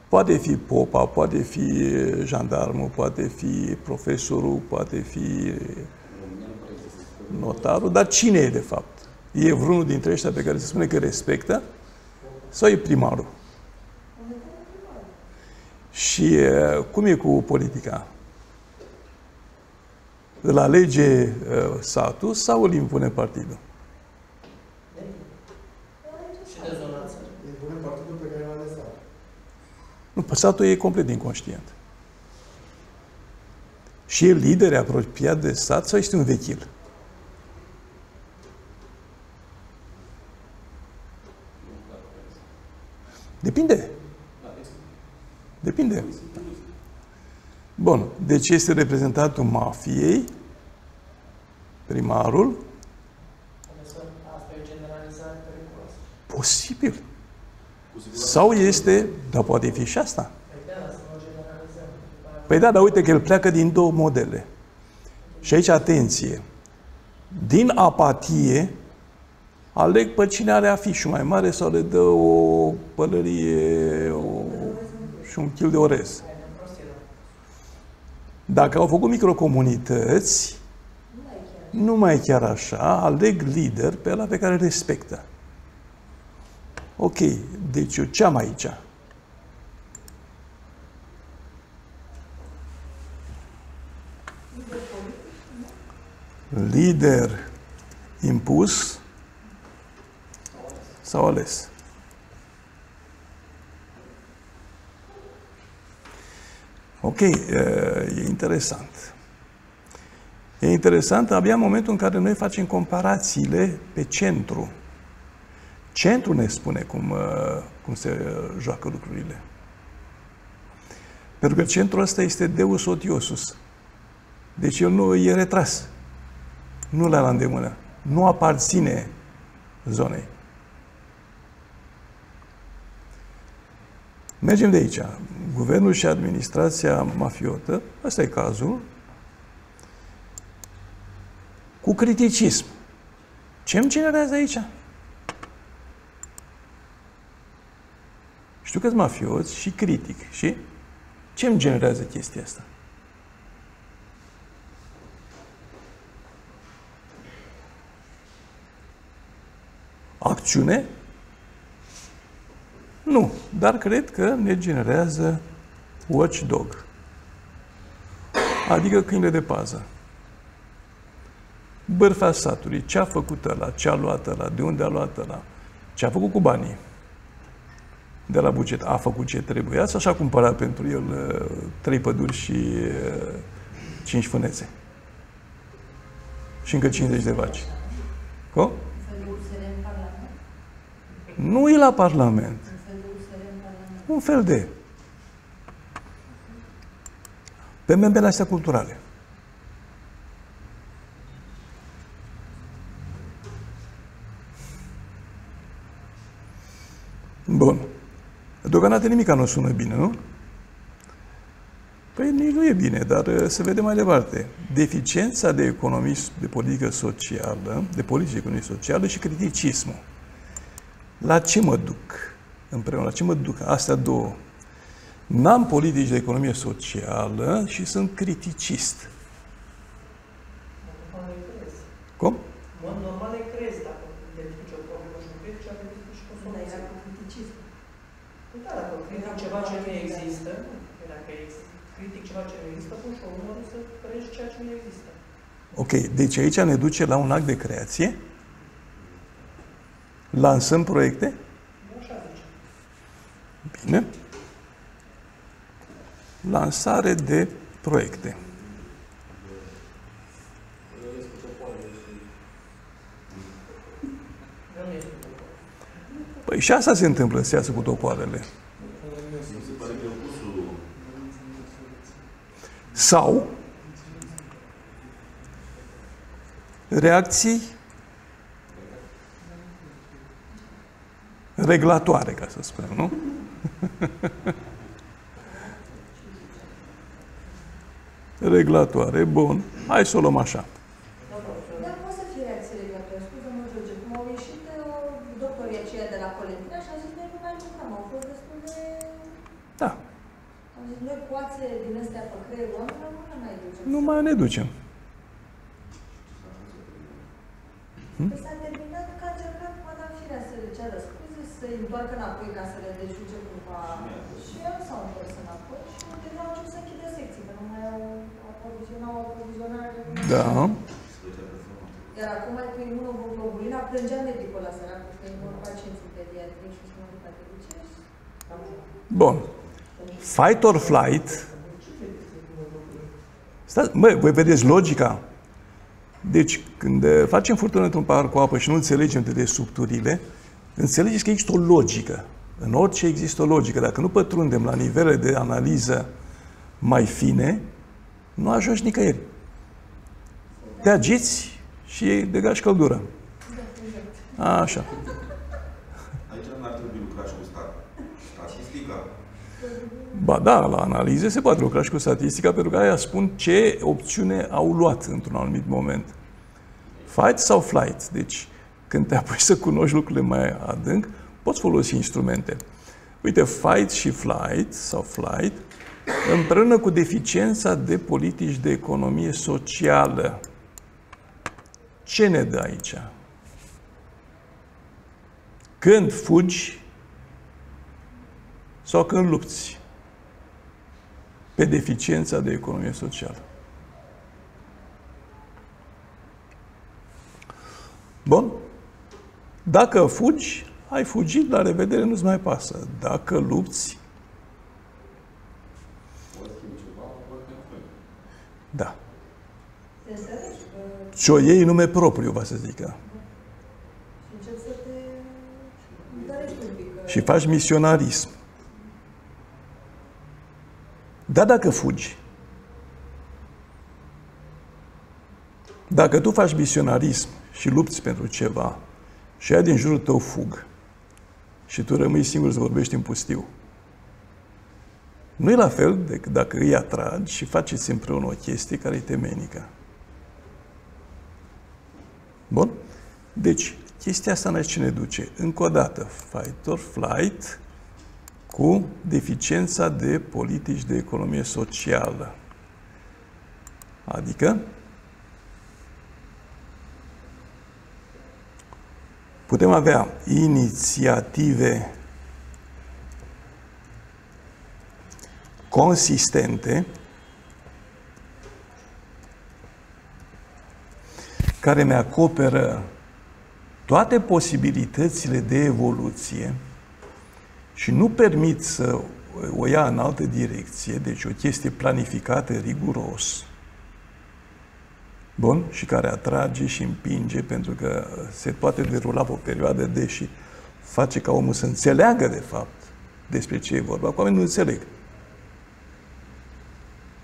Poate fi popa, poate fi jandarmul, poate fi profesorul, poate fi notarul, dar cine e de fapt? E vreunul dintre ăștia pe care se spune că respectă sau e primarul? Și cum e cu politica? Îl alege satul sau îl impune partidul? Și de zonață. Impune partidul pe care l-a ales satul. Nu, satul e complet inconștient. Și e lider apropiat de sat sau este un vechil? Depinde. Depinde. Bun. Deci este reprezentantul mafiei, primarul. Asta e o generalizare periculoasă. Posibil. Sau este, dar poate fi și asta. Păi da, să nu generalizăm. Păi da, dar uite că el pleacă din două modele. Și aici, atenție, din apatie, aleg pe cine are afișul mai mare sau le dă o pălărie și un kil de orez. Dacă au făcut microcomunități, nu mai e chiar așa, aleg lider pe ăla pe care îl respectă. Ok, deci eu ce am aici? Lider impus sau ales? Ok, e interesant. E interesant abia în momentul în care noi facem comparațiile pe centru. Centrul ne spune cum se joacă lucrurile. Pentru că centrul ăsta este Deus odiosus. Deci el nu e retras. Nu l-a la îndemână. Nu aparține zonei. Mergem de aici. Guvernul și administrația mafiotă, ăsta e cazul, cu criticism. Ce îmi generează aici? Știu că-s mafioți și critic. Și ce îmi generează chestia asta? Acțiune? Nu, dar cred că ne generează watchdog. Adică câinele de pază. Bârfa satului, ce a făcut ăla, ce a luat ăla, de unde a luat ăla, ce a făcut cu banii de la buget. A făcut ce trebuia sau și-a cumpărat pentru el 3 păduri și 5 fânețe. Și încă 50 de vaci. Cum? Nu e la Parlament. Un fel de. Pe membrele astea culturale. Bun. Deocamdată nimica nu sună bine, nu? Păi nici nu e bine, dar să vedem mai departe. Deficiența de economie, de politică socială, de politică economie socială și criticismul. La ce mă duc? Împreună, la ce mă duc? Astea două. N-am politici de economie socială și sunt criticist. Cum? În mod normal le crezi dacă identifici o problemă și nu critici, ar identifici și o soluție. Cu criticism. Da, dacă critic ceva ce nu există, dacă critic ceva ce nu există, atunci o urmă să crezi ceea ce nu există. Ok, deci aici ne duce la un act de creație. Lansăm proiecte. Așa zice. Bine. Lansare de proiecte. Păi și asta se întâmplă, se iasă cu topoarele. pare că opusul... Sau reacții reglatoare, ca să spunem, nu? Reglatoare, bun. Hai să o luăm așa. Dar poate să fie reacție reglatoare. Scuze-mă, George, cum au ieșit doctorii aceia de la Colentina și au zis, noi nu mai lucrăm, au fost destul de... Da. Au zis, noi poate din astea pe creierul oamenilor nu ne mai ducem. Nu mai ne ducem. Că s-a terminat că a încercat Madame Firea să le ceară scuze, să-i întoarcă înapoi ca să le dejuge cumva. Și el s-au întors înapoi și deja au început să închidă secții, că nu mai au aprovizionare. Da. Iar acum cu imunoglobulina plângea medicul ăla săracul, că e mor pacienți în pediatrie și nu mai poate duce. Bun. Fight or flight. Stați, măi, voi vedeți logica? Deci, când facem furtună într-un pahar cu apă și nu înțelegem de subturile, înțelegeți că există o logică. În orice există o logică. Dacă nu pătrundem la nivele de analiză mai fine, nu ajungi nicăieri. Te agiți și degagi căldură. Așa. Aici n-ar trebui lucrat și cu statistica. Ba da, la analize se poate lucra și cu statistica, pentru că aia spun ce opțiune au luat într-un anumit moment. Fight sau flight. Deci, când te apuci să cunoști lucrurile mai adânc, poți folosi instrumente. Uite, fight și flight, sau flight, împreună cu deficiența de politici de economie socială. Ce ne dă aici? Când fugi sau când lupți pe deficiența de economie socială. Bun? Dacă fugi, ai fugit, la revedere, nu-ți mai pasă. Dacă lupți, da. Și o iei nume propriu, va să zică. Și încep să te întărești un pic. Și faci misionarism. Dar dacă fugi, dacă tu faci misionarism și lupți pentru ceva și ai din jurul tău fug și tu rămâi singur să vorbești în pustiu, nu e la fel decât dacă îi atragi și faceți împreună o chestie care e temenică. Bun? Deci, chestia asta la ce ne duce? Încă o dată, fight or flight, cu deficiența de politici de economie socială. Adică putem avea inițiative consistente care mi acoperă toate posibilitățile de evoluție și nu permit să o ia în altă direcție, deci o chestie planificată riguros, bun, și care atrage și împinge, pentru că se poate derula pe o perioadă, deși face ca omul să înțeleagă, de fapt, despre ce e vorba. Cu oamenii nu înțeleg.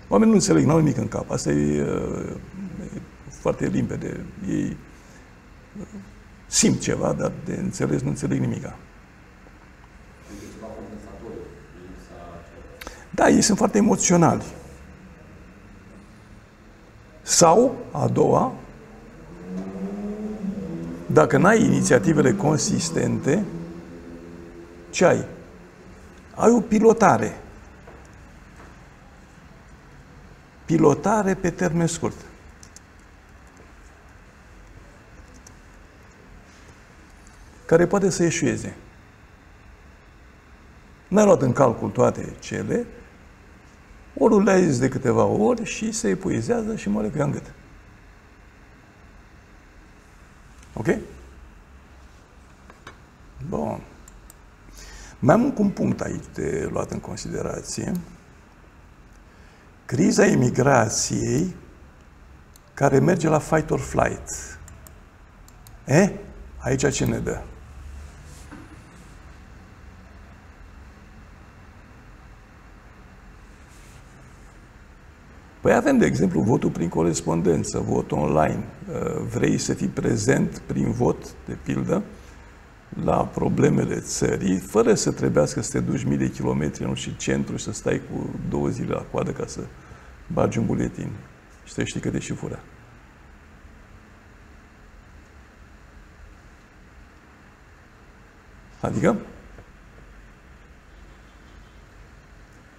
Oamenii nu înțeleg, n-au nimic în cap. Asta e foarte limpede. Ei simt ceva, dar de înțeles nu înțeleg nimica. Da, ei sunt foarte emoționali. Sau, a doua, dacă n-ai inițiativele consistente, ce ai? Ai o pilotare. Pilotare pe termen scurt. Care poate să eșueze. N-ai luat în calcul toate cele, ori le-ai zis de câteva ori și se epuizează și moare cu ea în gât. Ok? Bun. Mai am un punct aici de luat în considerație. Criza imigrației care merge la fight or flight. Aici ce ne dă? Păi avem, de exemplu, votul prin corespondență, vot online. Vrei să fii prezent prin vot, de pildă, la problemele țării, fără să trebuiască să te duci mii de kilometri în nu știu centru și să stai cu 2 zile la coadă ca să bagi un buletin și să știi că te și fură. Adică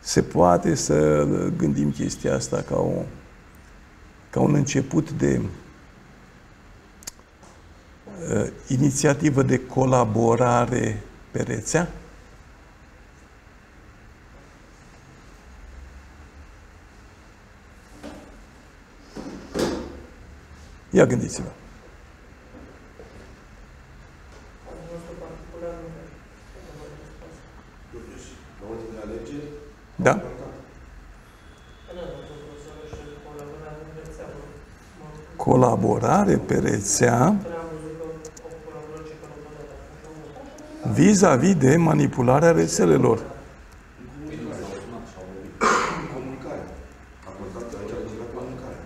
se poate să gândim chestia asta ca un început de inițiativă de colaborare pe rețea? Ia gândiți-vă. La ultimele alegeri, Da? Colaborare pe rețea vis-a-vis de manipularea rețelelor. comunicare. A contat aici la comunicare.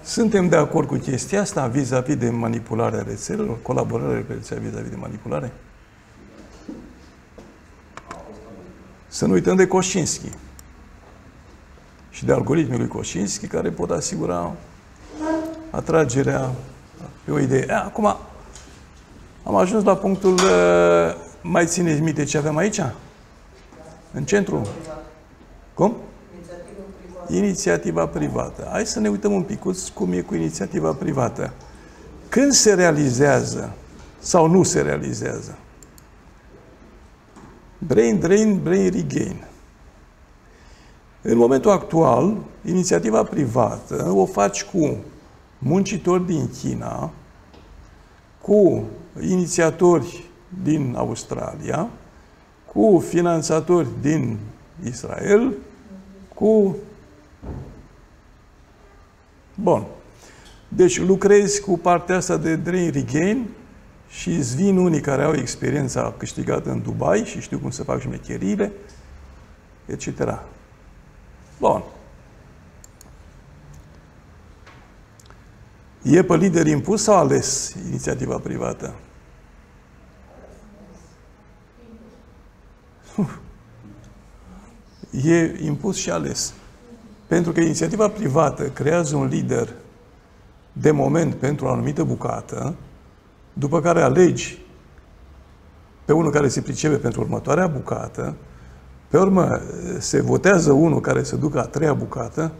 Suntem de acord cu chestia asta vis-a-vis de manipularea rețelelor? Colaborare pe rețea vis-a-vis de manipulare? Să nu uităm de Koșinski și de algoritmul lui Koșinski, care pot asigura atragerea pe o idee. Acum, am ajuns la punctul, mai țineți minte ce avem aici? În centru? Cum? Inițiativa privată. Hai să ne uităm un picuț cum e cu inițiativa privată. Când se realizează sau nu se realizează? Brain drain, brain regain. În momentul actual, inițiativa privată o faci cu muncitori din China, cu inițiatori din Australia, cu finanțatori din Israel, cu... Bun. Deci lucrezi cu partea asta de drain regain și îți vin unii care au experiența câștigată în Dubai și știu cum să fac șmecheriile, etc. Bun. E pe lider impus sau ales inițiativa privată? E impus și ales. Pentru că inițiativa privată creează un lider de moment pentru o anumită bucată, după care alegi pe unul care se pricepe pentru următoarea bucată, pe urmă se votează unul care se ducă a treia bucată.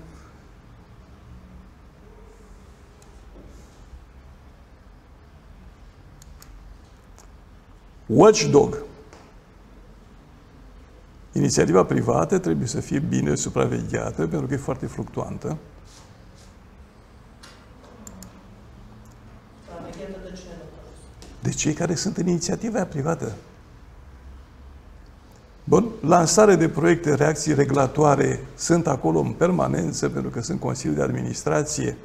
Watchdog. Inițiativa privată trebuie să fie bine supravegheată, pentru că e foarte fluctuantă. De cei care sunt în inițiativa privată. Bun, lansare de proiecte, reacții reglatoare sunt acolo în permanență, pentru că sunt consilii de administrație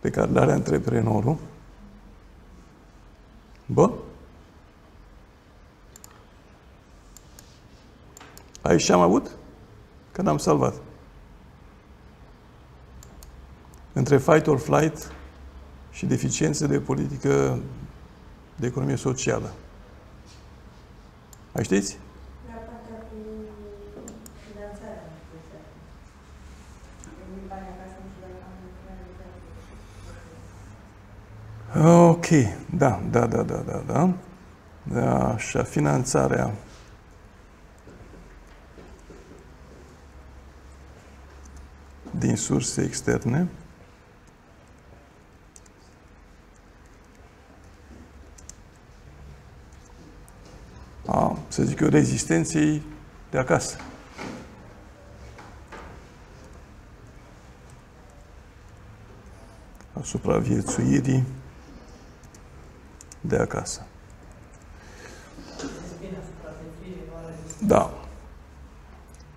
pe care le are antreprenorul. Bun? Aici ce am avut? Că n-am salvat. Între fight or flight și deficiențe de politică de economie socială. Mai știți? La partea cu finanțarea. Banii acasă, nu știu dacă am Ok, da. Așa, finanțarea. Din surse externe. Să zic eu, rezistenței de acasă. A supraviețuirii de acasă. Da.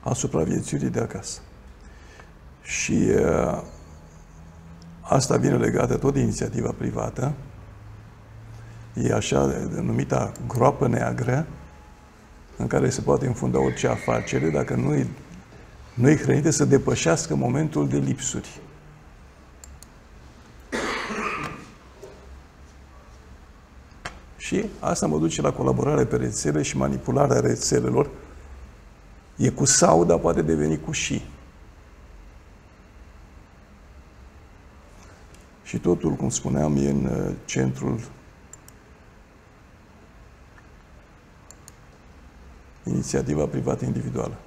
A supraviețuirii de acasă. Și asta vine legată tot de inițiativa privată. E așa numita groapă neagră în care se poate înfunda orice afacere dacă nu e hrănită să depășească momentul de lipsuri. Și asta mă duce la colaborare pe rețele și manipularea rețelelor. E cu sau, dar poate deveni cu și. Și totul, cum spuneam, e în centrul inițiativa privată individuală.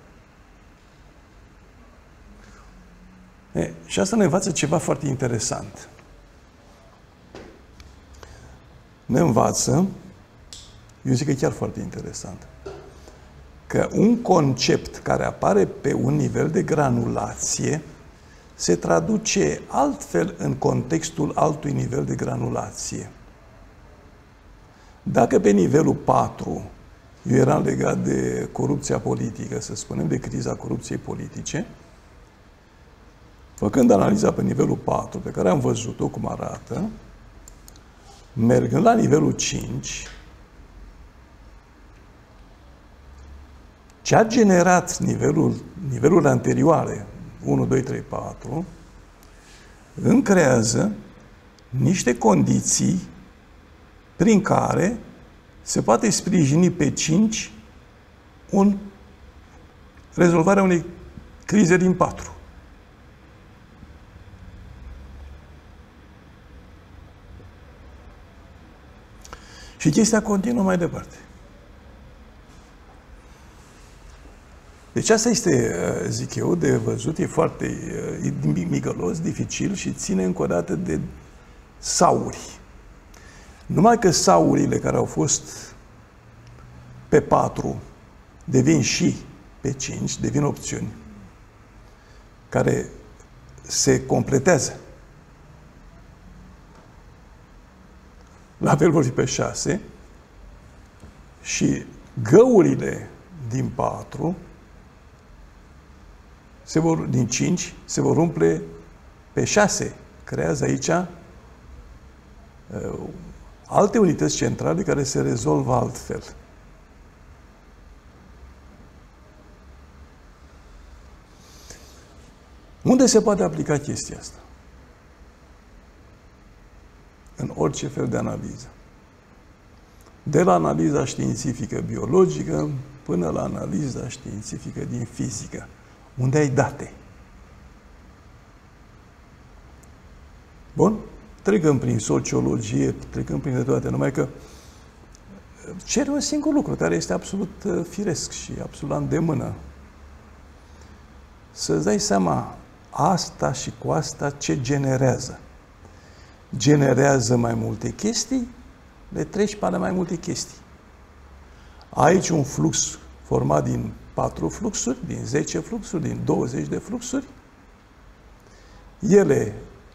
Și asta ne învață ceva foarte interesant. Ne învață, eu zic că e chiar foarte interesant, că un concept care apare pe un nivel de granulație se traduce altfel în contextul altui nivel de granulație. Dacă pe nivelul 4 eu eram legat de corupția politică, să spunem, de criza corupției politice, făcând analiza pe nivelul 4, pe care am văzut-o cum arată, mergând la nivelul 5, ce a generat nivelul anterioare, 1, 2, 3, 4, îmi creează niște condiții prin care se poate sprijini pe 5 rezolvarea unei crize din 4. Și chestia continuă mai departe. Deci asta este, zic eu, de văzut, e foarte migălos, dificil și ține încă o dată de sauri. Numai că saurile care au fost pe 4 devin și pe 5, devin opțiuni care se completează. La fel vor fi pe 6 și găurile din 4 din 5 se vor umple pe 6. Creează aici alte unități centrale care se rezolvă altfel. Unde se poate aplica chestia asta? În orice fel de analiză. De la analiza științifică biologică până la analiza științifică din fizică. Unde ai date. Bun? Trecând prin sociologie, trecând prin toate, numai că cere un singur lucru care este absolut firesc și absolut la îndemână. Să-ți dai seama asta și cu asta ce generează. Generează mai multe chestii, le treci pe mai multe chestii. Aici un flux format din 4 fluxuri, din 10 fluxuri, din 20 de fluxuri. Ele,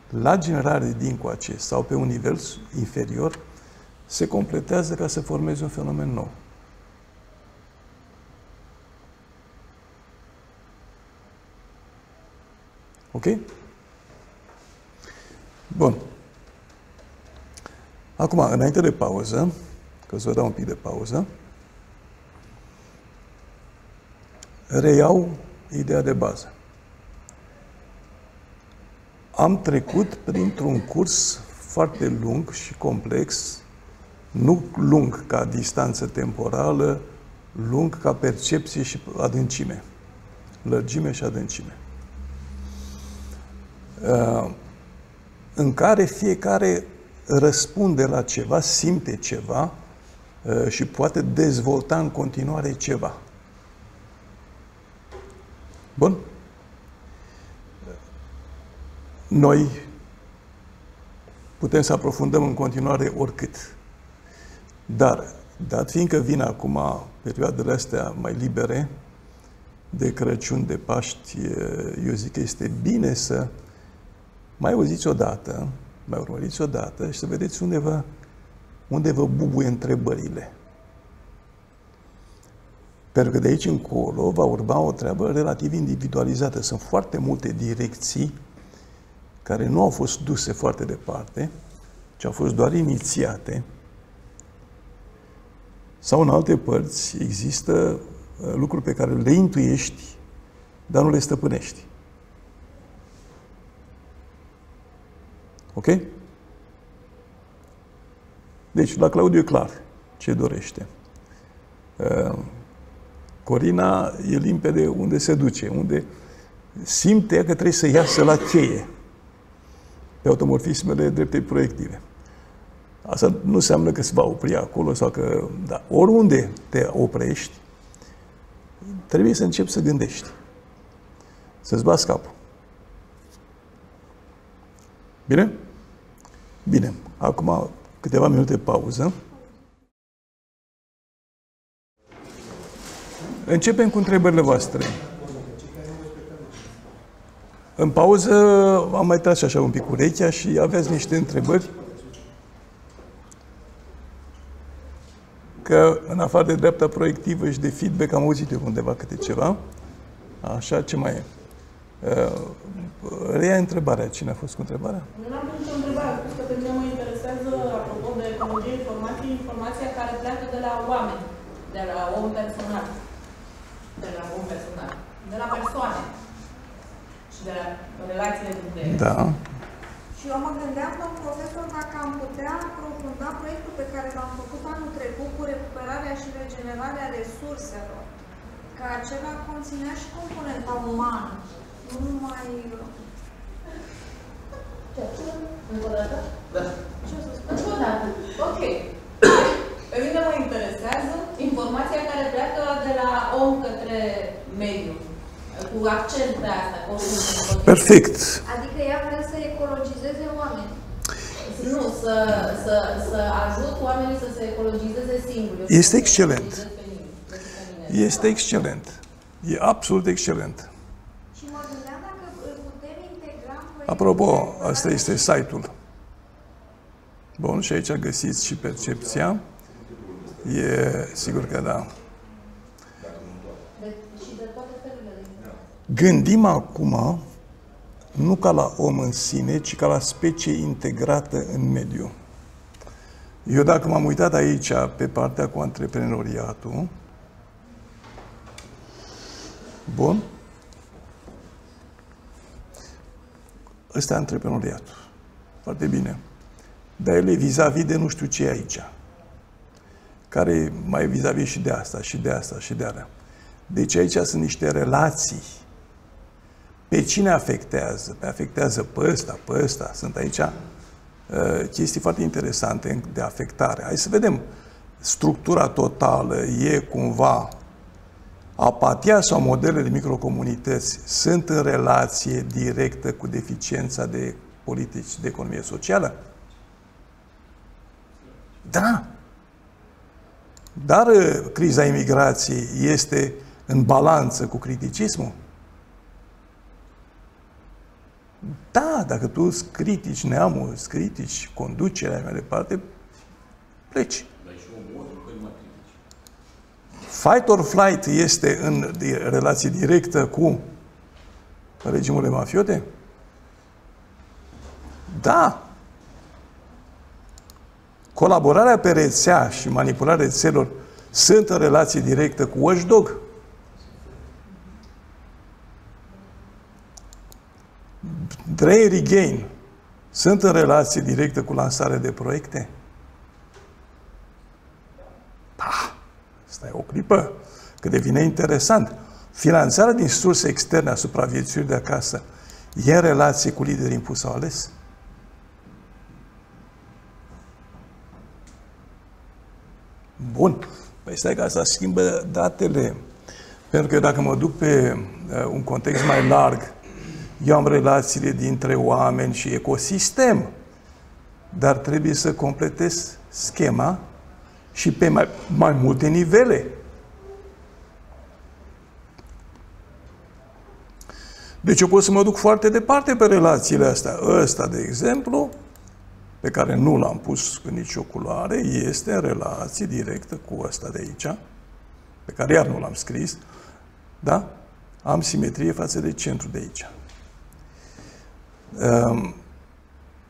la generare din coace sau pe un nivel inferior, se completează ca să formeze un fenomen nou. Ok? Bun. Acum, înainte de pauză, că o să vă dau un pic de pauză, reiau ideea de bază. Am trecut printr-un curs foarte lung și complex, nu lung ca distanță temporală, lung ca percepție și adâncime. Lărgime și adâncime. În care fiecare răspunde la ceva, simte ceva și poate dezvolta în continuare ceva. Bun? Noi putem să aprofundăm în continuare oricât. Dar, dat fiindcă vin acum perioadele astea mai libere, de Crăciun, de Paști, eu zic că este bine să mai auziți odată, mai urmăriți odată și să vedeți unde vă bubuie întrebările. Pentru că de aici încolo va urma o treabă relativ individualizată. Sunt foarte multe direcții care nu au fost duse foarte departe, ci au fost doar inițiate sau în alte părți există lucruri pe care le intuiești, dar nu le stăpânești. Ok? Deci, la Claudiu e clar ce dorește. Corina e limpede unde se duce, unde simte că trebuie să iasă la cheie pe automorfismele dreptei proiective. Asta nu înseamnă că se va opri acolo sau că... Da, oriunde te oprești, trebuie să începi să gândești. Să-ți bați capul. Bine? Bine. Acum câteva minute pauză. Începem cu întrebările voastre. În pauză am mai tras așa un pic urechea și aveți niște întrebări. Că în afară de dreapta proiectivă și de feedback am auzit eu undeva câte ceva. Așa, ce mai e? Reia întrebarea. Cine a fost cu întrebarea? Nu am pus o întrebare. Spus că pe mine mă interesează, apropo de economie informației, informația care pleacă de la oameni, de la om personal. De la persoane. Și de la relațiile dintre ele. Da. Și eu mă gândeam, domn profesor, dacă am putea aprofunda proiectul pe care l-am făcut anul trecut cu recuperarea și regenerarea resurselor. Că acela conținea și componenta umană. Nu numai... Ce? Încă o dată? Da. Ce să spun? Încă o dată. Ok. Pe mine mă interesează informația care pleacă de la om către mediu. Cu accent pe asta. Perfect. Adică ea vrea să ecologizeze oamenii. Nu, să ajut oamenii să se ecologizeze singuri. Este excelent. Este excelent. E absolut excelent. Și mă gândeam dacă putem integra proiectul... Apropo, asta este site-ul. Bun, și aici găsiți și percepția. E sigur că da. Și de toate felurile de... Gândim acum nu ca la om în sine, ci ca la specie integrată în mediu. Eu dacă m-am uitat aici pe partea cu antreprenoriatul, bun, ăsta e antreprenoriatul. Foarte bine. Dar el e vis-a-vis de nu știu ce e aici. Care e mai vis-a-vis și de asta, și de asta, și de alea. Deci aici sunt niște relații. Pe cine afectează? Afectează pe ăsta. Sunt aici chestii foarte interesante de afectare. Hai să vedem. Structura totală e cumva apatia sau modele de microcomunități sunt în relație directă cu deficiența de politici de economie socială? Da. Dar criza imigrației este în balanță cu criticismul? Da, dacă tu îți critici neamul, îți critici conducerea mai departe, pleci. Fight or flight este în relație directă cu regimurile mafiote? Da. Colaborarea pe rețea și manipularea rețelor sunt în relație directă cu watchdog? Drain Regain sunt în relație directă cu lansarea de proiecte? Da. Asta e o clipă, că devine interesant. Finanțarea din surse externe a supraviețuirii de acasă e în relație cu liderii impus sau ales? Bun. Păi stai că asta schimbă datele. Pentru că dacă mă duc pe un context mai larg, eu am relațiile dintre oameni și ecosistem. Dar trebuie să completez schema și pe mai multe nivele. Deci eu pot să mă duc foarte departe pe relațiile astea. Ăsta, de exemplu, pe care nu l-am pus în nicio culoare, este în relație directă cu ăsta de aici, pe care iar nu l-am scris, da? Am simetrie față de centru de aici.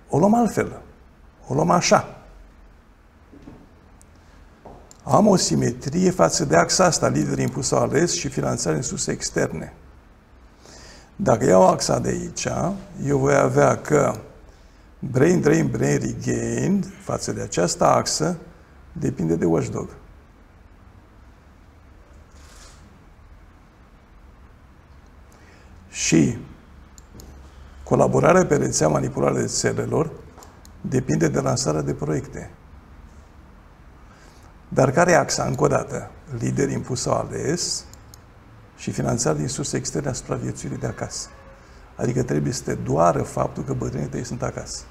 O luăm altfel. O luăm așa. am o simetrie față de axa asta, lider impus sau ales și finanțare în surse externe. Dacă iau axa de aici, eu voi avea că brain drain, brain regain, față de această axă, depinde de watchdog. Și colaborarea pe rețea, manipularea rețelelor, depinde de lansarea de proiecte. Dar care e axa? Încă o dată, lider impus sau ales și finanțarea din surse externe a supraviețuirii de acasă. Adică trebuie să te doară faptul că bătrânii tăi sunt acasă.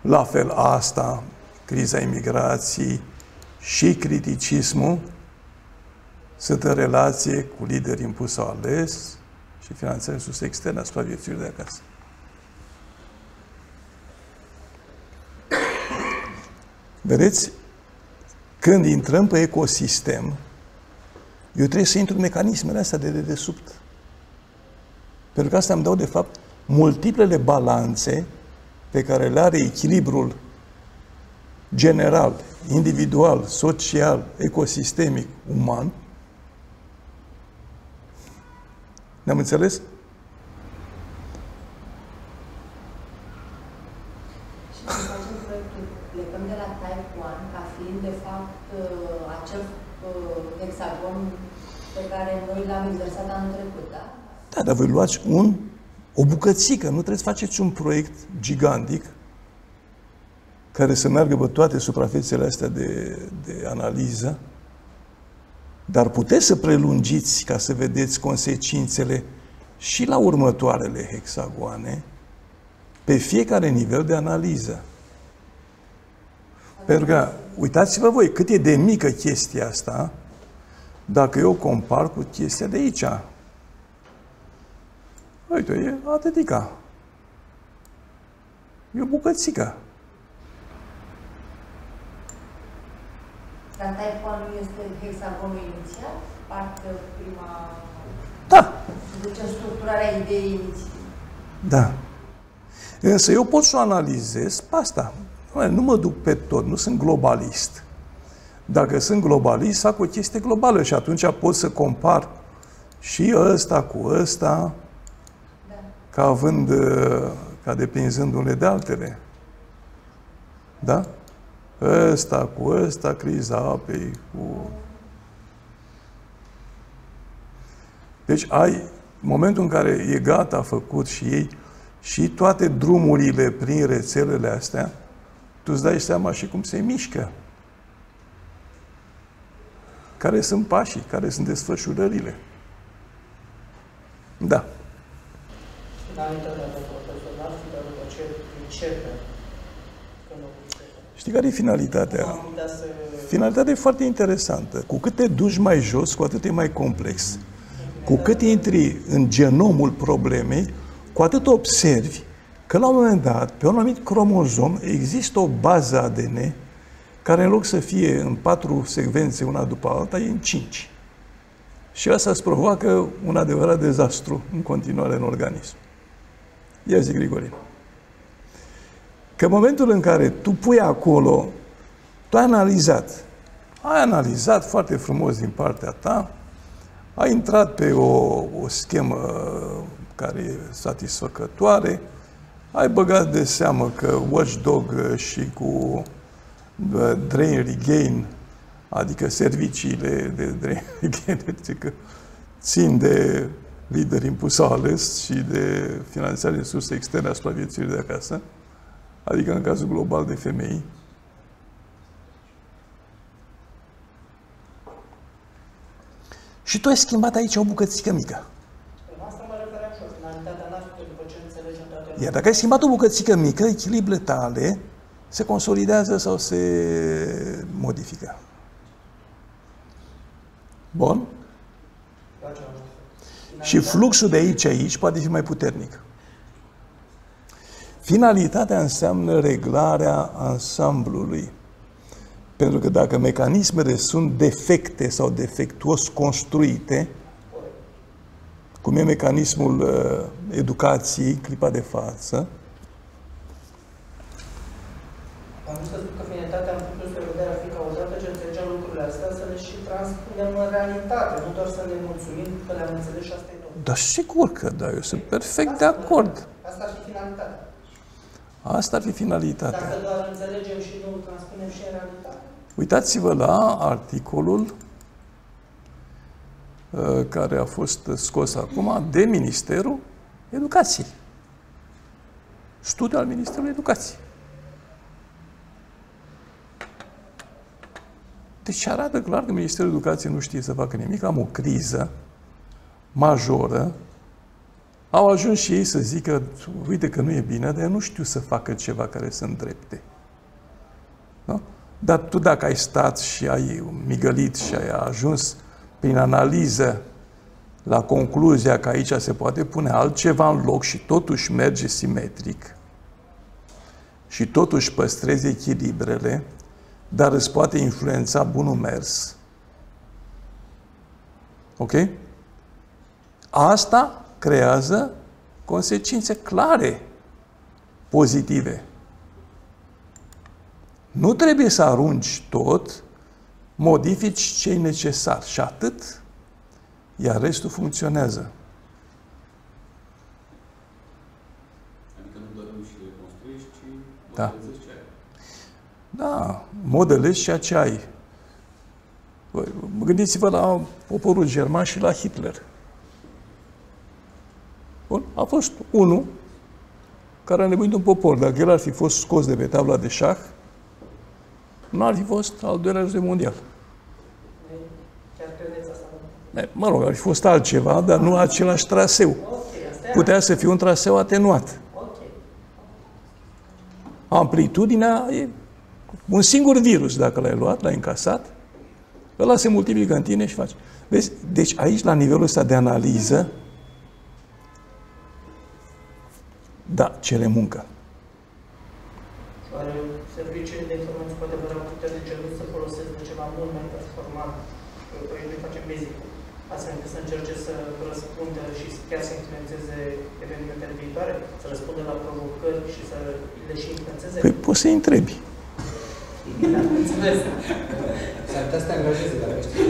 La fel, asta, criza imigrației și criticismul sunt în relație cu lider impus sau ales și finanțarea din surse externe a supraviețuirii de acasă. Vedeți? Când intrăm pe ecosistem, eu trebuie să intru în mecanismele astea de dedesubt. Pentru că asta îmi dau, de fapt, multiplele balanțe pe care le are echilibrul general, individual, social, ecosistemic, uman. Ne-am înțeles? Și când facem proiectul, plecăm de la Type 1 ca fiind, de fapt, acel hexagon pe care noi l-am exersat anul trecut, da? Da, dar voi luați o bucățică, nu trebuie să faceți un proiect gigantic care să meargă pe toate suprafețele astea de analiză, dar puteți să prelungiți ca să vedeți consecințele și la următoarele hexagoane pe fiecare nivel de analiză. Pentru că, uitați-vă voi, cât e de mică chestia asta dacă eu compar cu chestia de aici. Uite, e atâtica. E o bucățică. Dar Type 1 nu este hexagonul inițial? Partea prima... Da. Deci în structurarea ideii inițiale. Da. Însă eu pot să o analizez pe asta. Nu mă duc pe tot, nu sunt globalist. Dacă sunt globalist, fac o chestie globală și atunci pot să compar și ăsta cu ăsta, da, ca depinzând unele de altele. Da? Ăsta cu ăsta, criza apei cu... Deci ai momentul în care e gata făcut și ei și toate drumurile prin rețelele astea, tu îți dai seama și cum se mișcă. Care sunt pașii, care sunt desfășurările. Da. Finalitatea pentru profesional, dar după ce începe. Știi care e finalitatea? Finalitatea e foarte interesantă. Cu cât te duci mai jos, cu atât e mai complex. Cu cât intri în genomul problemei, cu atât observi că la un moment dat, pe un anumit cromozom, există o bază ADN care în loc să fie în 4 secvențe una după alta, e în 5. Și asta îți provoacă un adevărat dezastru în continuare în organism. Ia zi, Grigorin. Că în momentul în care tu pui acolo, tu ai analizat foarte frumos din partea ta, ai intrat pe o schemă care e satisfăcătoare, ai băgat de seamă că watchdog și cu drain regain, adică serviciile de drain regain, că țin de lider impus sau ales și de finanțare din surse externe a supraviețuirii de acasă, adică în cazul global de femei. Și tu ai schimbat aici o bucățică mică. Asta mă refeream și eu, finalitatea noastră, după ce înțelegem toate... Iar dacă ai schimbat o bucățică mică, echilibrele tale se consolidează sau se modifică. Bun? Și fluxul de aici poate fi mai puternic. Finalitatea înseamnă reglarea ansamblului. Pentru că dacă mecanismele sunt defecte sau defectuos construite, cum e mecanismul educației, clipa de față, am vrut să lucrurile astea, să le și transpunem în realitate, nu doar să ne mulțumim că le-am înțeles și asta e tot. Dar sigur că da, eu sunt perfect de acord. Asta ar fi finalitatea. Asta ar fi finalitatea. Dacă doar înțelegem și nu transpunem și în realitate. Uitați-vă la articolul care a fost scos acum de Ministerul Educației. Studiul al Ministerului Educației. Deci arată clar că Ministerul Educației nu știe să facă nimic. Am o criză majoră. Au ajuns și ei să zică, uite că nu e bine, dar eu nu știu să facă ceva care să îndrepte. Da? Dar tu dacă ai stat și ai migălit și ai ajuns prin analiză la concluzia că aici se poate pune altceva în loc și totuși merge simetric și totuși păstrezi echilibrele, dar îți poate influența bunul mers. Ok? Asta creează consecințe clare, pozitive. Nu trebuie să arunci tot, modifici ce e necesar și atât, iar restul funcționează. Adică nu doar și reconstruiești, ci modelezi ce ai. Da, modelezi ceea ce ai. Gândiți-vă la poporul german și la Hitler. Bun? A fost unul care a nevoit un popor. Dacă el ar fi fost scos de pe tabla de șah, nu ar fi fost al doilea război mondial. Chiar credeți asta? Mă rog, ar fi fost altceva, dar nu același traseu. Putea să fie un traseu atenuat. Amplitudinea e un singur virus, dacă l-ai luat, l-ai încasat, ăla se multiplică în tine și faci. Vezi? Deci aici, la nivelul ăsta de analiză, da, cere muncă. Oare serviciile de informații poate vă putea de cerut să folosesc de ceva mult mai performant? Păi noi facem basic, astfel încât să încerce să răspundă și chiar să influențeze evenimentele viitoare, să răspundă la provocări și să le și influențeze? Păi poți să-i întrebi. Da, înțeles. S-ar putea să te angajeze dacă știi.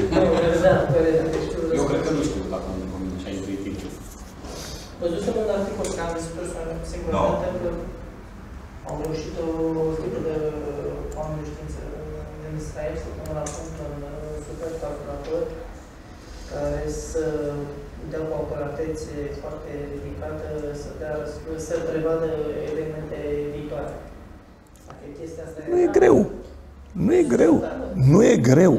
Eu cred că nu știu dacă am așa intuitiv. Văzusem un articol care am văzut singură dată că au reușit o tipă de oameni de știință în Israel să pună la punct un supercalculator care să dea cu o aparatețe foarte ridicată, să prevadă elemente viitoare. Dacă chestia asta Nu e greu. Nu e greu. Nu e greu.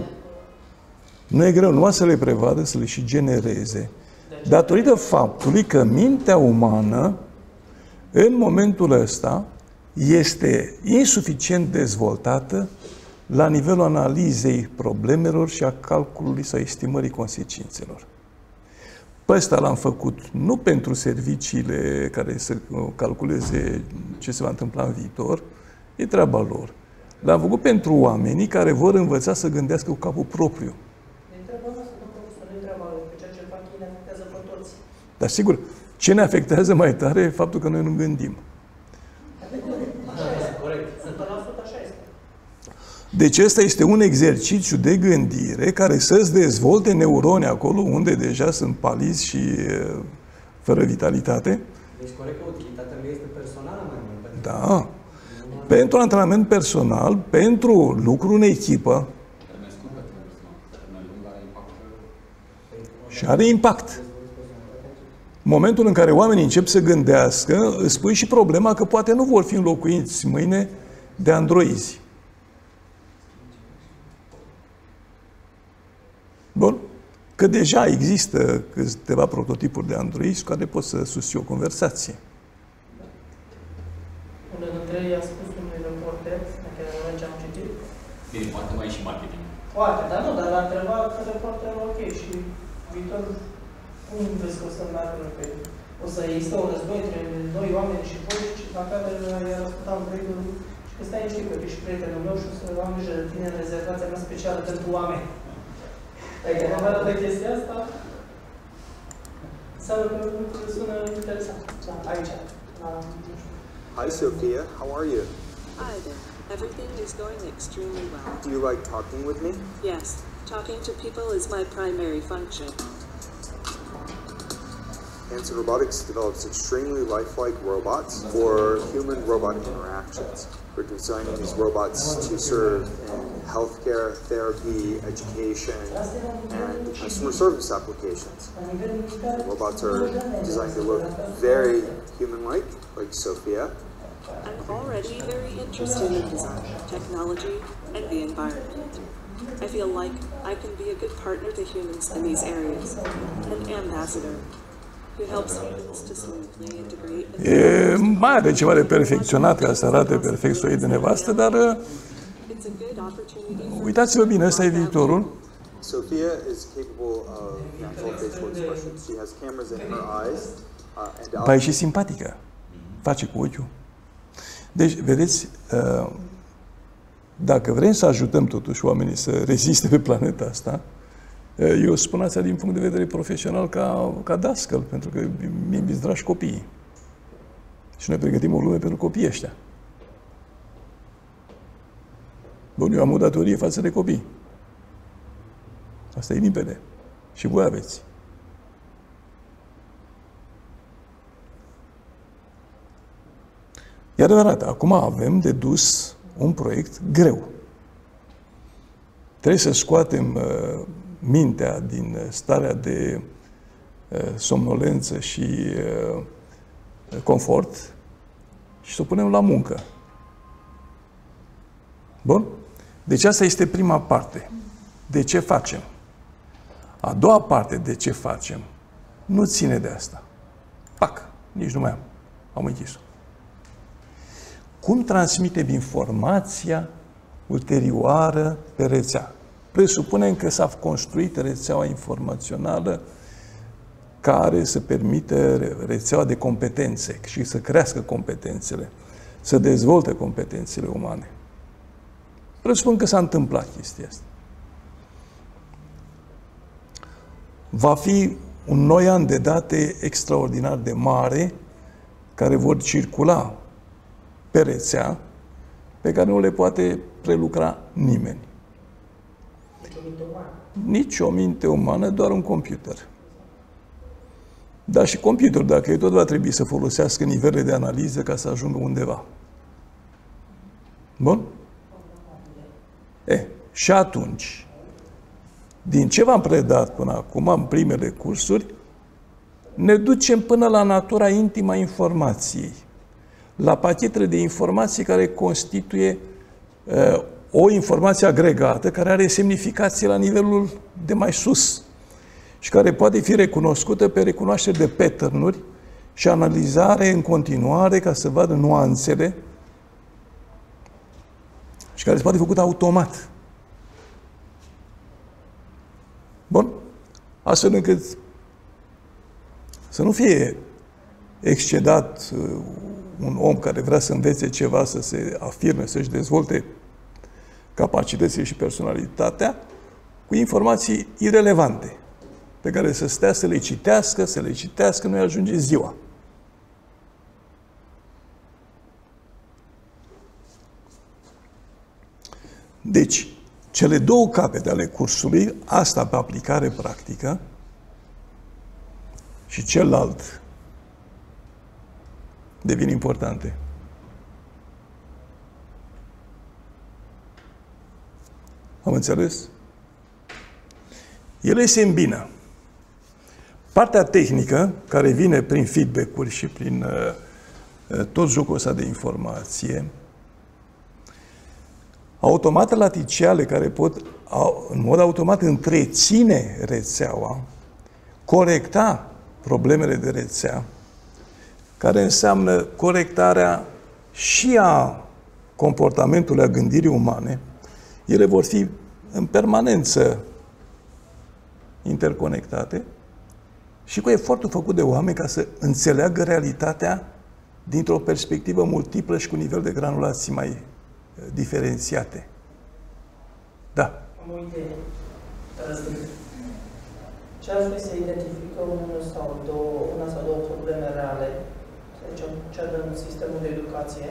Nu e greu. Numai să le prevadă, să le și genereze. Datorită faptului că mintea umană, în momentul ăsta, este insuficient dezvoltată la nivelul analizei problemelor și a calculului sau estimării consecințelor. Pe ăsta l-am făcut nu pentru serviciile care să calculeze ce se va întâmpla în viitor, e treaba lor. L-am făcut pentru oamenii care vor învăța să gândească cu capul propriu. Dar sigur, ce ne afectează mai tare e faptul că noi nu gândim. Deci ăsta este un exercițiu de gândire care să-ți dezvolte neuroni acolo unde deja sunt palizi și fără vitalitate. Deci corect că utilitatea lui este personală mai mult. Da. Pentru antrenament personal, pentru lucru în echipă. Și are impact. În momentul în care oamenii încep să gândească, îți pui și problema că poate nu vor fi înlocuiți mâine de androizi. Bun. Că deja există câteva prototipuri de androizi cu care poți să susții o conversație. Unul dintre ei a spus unui reporter, la care am citit. Bine, poate mai e și marketing. Poate, dar nu, dar l-a întrebat că reporterul, ok, și viitorul, cum vezi că o să meargă pe el? O să există un război între noi oameni și voi și la care i-a răspundat Androidul și că stai niște, că ești prietenul meu și o să am grijă de tine în rezervația mea specială pentru oameni. Dacă mă arată chestia asta, înseamnă că lucrurile sună interesant. Aici, la, Hi, Sophia. How are you? Hi there. Everything is going extremely well. Do you like talking with me? Yes, talking to people is my primary function. Hanson Robotics develops extremely lifelike robots for human-robot interactions. We're designing these robots to serve in healthcare, therapy, education, and customer service applications. The robots are designed to look very human-like, like Sophia. I'm already very interested in design, technology, and the environment. I feel like I can be a good partner to humans in these areas, an ambassador who helps humans to smoothly integrate. Mai are ceva de perfecționat ca să arate perfect soid de nevastă, dar uitați-vă bine, ăsta e viitorul. Sophia is capable of natural facial expression. She has cameras in her eyes and Ba, e și simpatică. Face cu ochiul. Deci, vedeți, dacă vrem să ajutăm totuși oamenii să reziste pe planeta asta, eu spun asta din punct de vedere profesional ca dascăl, pentru că mie mi-s dragi copiii. Și noi pregătim o lume pentru copiii ăștia. Bun, eu am o datorie față de copii. Asta e limpede. Și voi aveți. E adevărat, acum avem de dus un proiect greu. Trebuie să scoatem mintea din starea de somnolență și confort și să o punem la muncă. Bun? Deci asta este prima parte. De ce facem? A doua parte, de ce facem, nu ține de asta. Pac! Nici nu mai am. Am închis-o. Cum transmitem informația ulterioară pe rețea? Presupunem că s-a construit rețeaua informațională care să permită rețeaua de competențe și să crească competențele, să dezvolte competențele umane. Presupun că s-a întâmplat chestia asta. Va fi un noi an de date extraordinar de mare care vor circula pe rețea, pe care nu le poate prelucra nimeni. Nici o minte umană, doar un computer. Dar și computerul, dacă e tot, va trebui să folosească nivele de analiză ca să ajungă undeva. Bun? Și atunci, din ce v-am predat până acum, în primele cursuri, ne ducem până la natura intimă a informației, la pachetele de informații care constituie o informație agregată, care are semnificație la nivelul de mai sus și care poate fi recunoscută pe recunoaștere de pattern-uri și analizare în continuare ca să vadă nuanțele și care se poate făcut automat. Bun? Astfel încât să nu fie excedat un om care vrea să învețe ceva, să se afirme, să-și dezvolte capacitățile și personalitatea cu informații irelevante pe care să stea să le citească, nu-i ajunge ziua. Deci, cele două capete ale cursului, asta pe aplicare practică și celălalt, devin importante. Am înțeles? Ele se îmbină. Partea tehnică, care vine prin feedback-uri și prin tot jocul ăsta de informație, automate laticiale care pot, în mod automat, întreține rețeaua, corecta problemele de rețea, care înseamnă corectarea și a comportamentului, a gândirii umane, ele vor fi în permanență interconectate și cu efortul făcut de oameni ca să înțeleagă realitatea dintr-o perspectivă multiplă și cu nivel de granulații mai diferențiate. Da. Am o idee. Ce aș vrea să identifică una sau două probleme reale, să zicem, cea din sistemul de educație,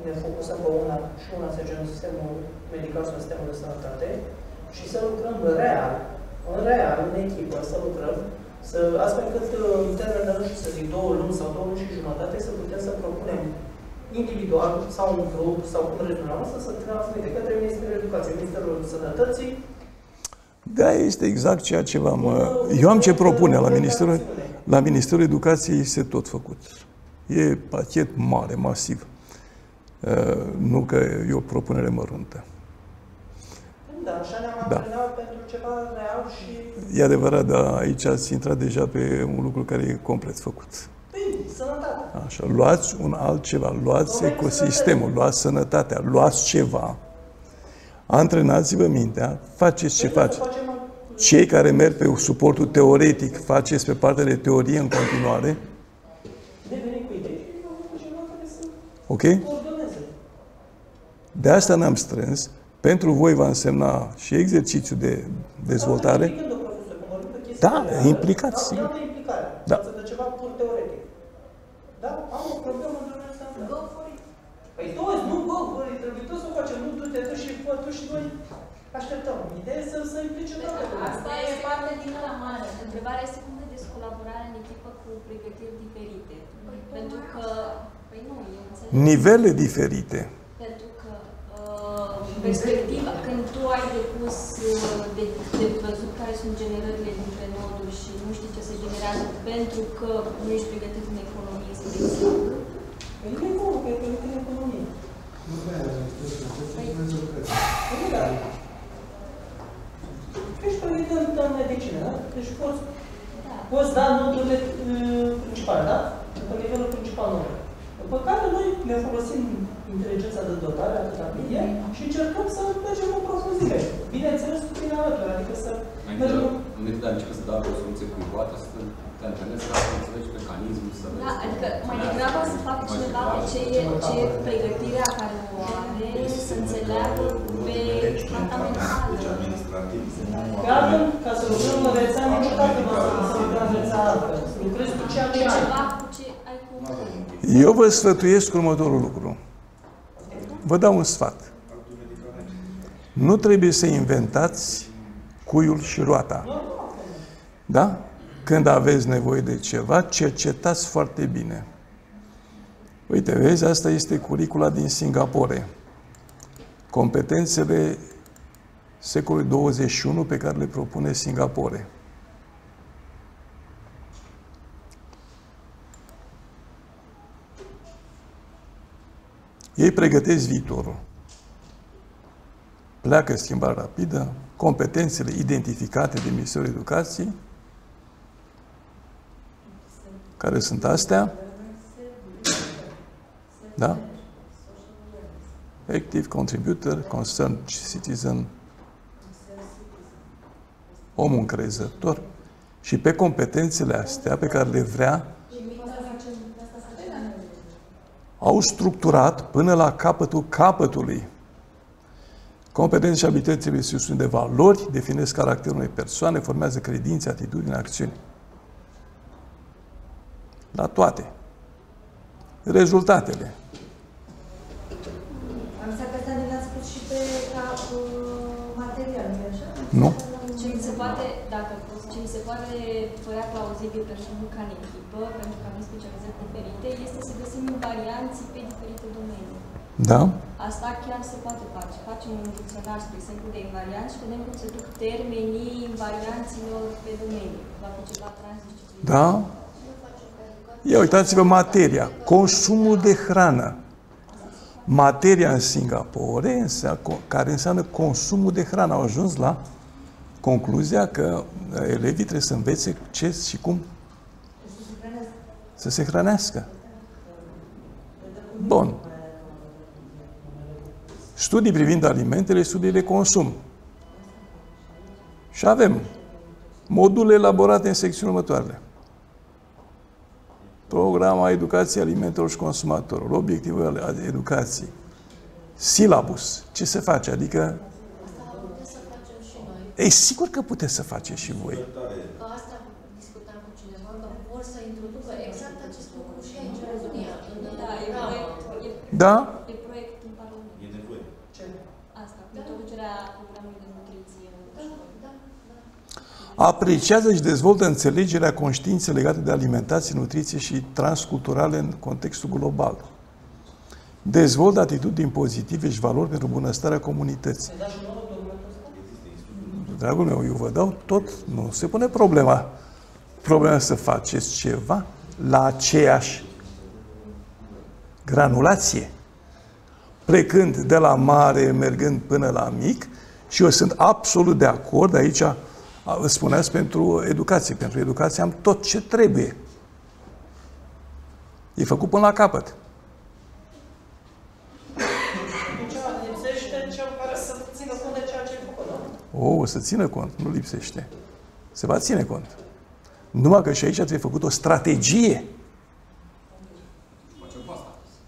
ne focusăm pe una și una să zicem sistemul medical sau sistemul de sănătate și să lucrăm real, în echipă, să lucrăm, astfel încât în termen de, nu știu să zic, 2 luni sau 2 luni și jumătate să putem să propunem individual sau un grup sau cum vreți dumneavoastră să transmite către Ministerul Educației, Ministerul Sănătății. Da, este exact ceea ce v-am... Eu am ce propune la Ministerul Educației, este tot făcut. E pachet mare, masiv. Nu că e o propunere măruntă. Da, așa ne-am antrenat pentru ceva real și... E adevărat, dar aici ați intrat deja pe un lucru care e complet făcut. Bine, sănătate. Așa, luați un altceva, luați ecosistemul, luați sănătatea, luați ceva, antrenați-vă mintea, faceți ce faceți. Cei care merg pe suportul teoretic, faceți pe partea de teorie în continuare. Ok? De asta ne-am strâns. Pentru voi va însemna și exercițiu de dezvoltare. Da, implicați. Da. De ceva pur teoretic. Da? Am o problemă în domeniul ăsta. Păi toți, nu go for it, trebuie tot să o facem. Nu du-te tu și fă tu și noi așteptăm. Ideea e să implice toată lumea. Asta e parte din ăla mare. Întrebarea este cum vedeți colaborarea în echipă cu pregătiri diferite. Pentru că, păi nu, eu înțeleg. Nivele diferite. Pentru că perspectiva, când tu ai depus de văzut care sunt generările dintre noduri și nu știi ce se generează pentru că nu ești pregătit în economie, să de exemplu. Păi nu e cum, că e pregătit în economie. Nu vrea, ești pregătit în medicină, da? Deci poți da noturile principale, da? Pe nivelul principal notul. După care noi ne folosim inteligența de dotare, atâta bine, și încercăm să mergem în profunzime. Bineînțeles, cu tine alături, adică să mergem... Înainte de a începe să dau o soluție cuiva, să te antrenezi să înțelegi mecanismul, să vezi... Da, adică mai degrabă să facă cineva ce e pregătirea care o are, să înțeleagă pe partea mentală. Chiar ca să lucrăm în rețea, niciodată nu o să lucrăm în rețea altă. Să lucrezi cu ceea ce ai. Eu vă sfătuiesc următorul lucru. Vă dau un sfat. Nu trebuie să inventați cuiul și roata. Da? Când aveți nevoie de ceva, cercetați foarte bine. Uite, vezi, asta este curicula din Singapore. Competențele secolului 21 pe care le propune Singapore. Ei pregătesc viitorul. Pleacă schimbarea rapidă, competențele identificate de Ministerul Educației, care sunt astea? Da? Active contributor, concerned citizen, omul încrezător. Și pe competențele astea pe care le vrea, au structurat până la capătul capătului. Competențe și abilitățile se susțin de valori, definesc caracterul unei persoane, formează credințe, atitudini, acțiuni. La toate. Rezultatele. Am zis că asta ne l-ați spus și pe material, nu așa? Nu. Ce mi se poate, ce mi se poate părea plauzibil pentru munca în echipă, pentru că avem specializări diferite, este să găsim invarianții pe diferite domenii. Da. Asta chiar se poate face. Facem un dicționar, spre exemplu, de invarianți și vedem cum se duc termenii invarianților pe domenii. Va fi ceva transdisciplinar. Da. Ia uitați-vă materia. Consumul de hrană. Materia în Singapore, care înseamnă consumul de hrană. Au ajuns la concluzia că elevii trebuie să învețe ce și cum să se hrănească. Bun. Studii privind alimentele, studii de consum. Și avem module elaborate în secțiunile următoarele. Programa educației alimentelor și consumatorilor, obiectivele educației, silabus, ce se face, adică... Ei, sigur că puteți să faceți și voi. Că asta discutam cu cineva, că vor să introducă exact acest lucru și aici în România. Da? E apreciază și dezvoltă înțelegerea conștiinței legate de alimentație, nutriție și transculturale în contextul global. Dezvoltă atitudini pozitive și valori pentru bunăstarea comunității. Dragul meu, eu vă dau tot, nu se pune problema. Problema să faceți ceva la aceeași granulație. Plecând de la mare, mergând până la mic, și eu sunt absolut de acord, aici spuneați pentru educație. Pentru educație am tot ce trebuie. E făcut până la capăt. Lipsește cel care să țină cont de ceea ce e făcut, nu? O să țină cont, nu lipsește. Se va ține cont. Numai că și aici trebuie făcut o strategie.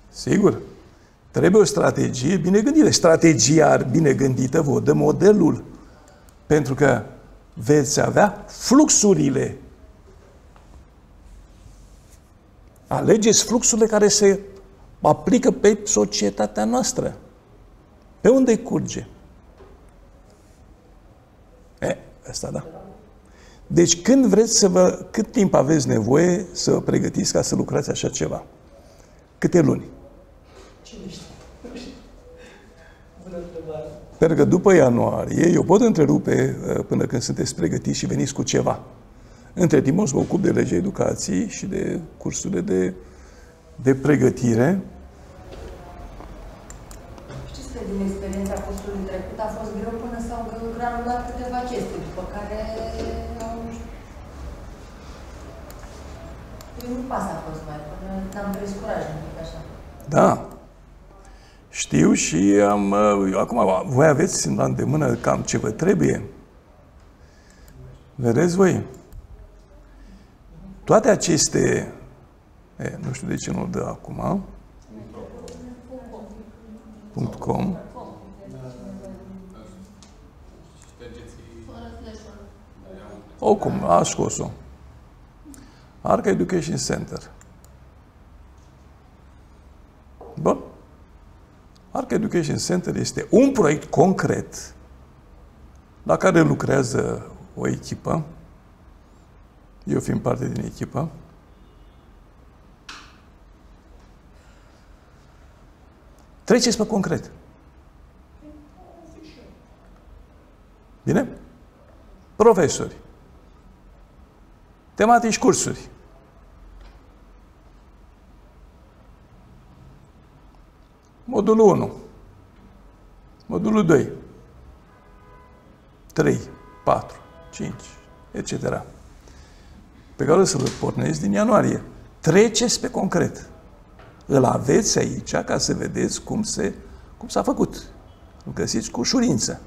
Sigur. Trebuie o strategie bine gândită. Strategia bine gândită vă dă modelul. Pentru că veți avea fluxurile. Alegeți fluxurile care se aplică pe societatea noastră. Pe unde curge? Asta da. Deci când vreți cât timp aveți nevoie să vă pregătiți ca să lucrați așa ceva? Câte luni? Cine știe? Bună întrebare. Pentru că după ianuarie, eu pot întrerupe până când sunteți pregătiți și veniți cu ceva. Între timp o să mă ocup de legea educației și de cursurile de pregătire. Știți că din experiența cursului trecut a fost greu până s-au granulat câteva chestii, după care primul pas a fost mai până n-am prins curaj, nimic așa. Da. Știu și acum voi aveți la îndemână cam ce vă trebuie. Vedeți voi? Toate aceste... nu știu de ce nu-l dă acum. .com. Oricum, a scos-o. Arca Education Center. Bun. Arca Education Center este un proiect concret la care lucrează o echipă. Eu fiind parte din echipă. Treceți pe concret. Bine? Profesori. Tematici cursuri. Modulul 1. Modulul 2. 3, 4, 5, etc. Pe care o să-l pornesc din ianuarie. Treceți pe concret. Îl aveți aici ca să vedeți cum s-a făcut. Îl găsiți cu ușurință.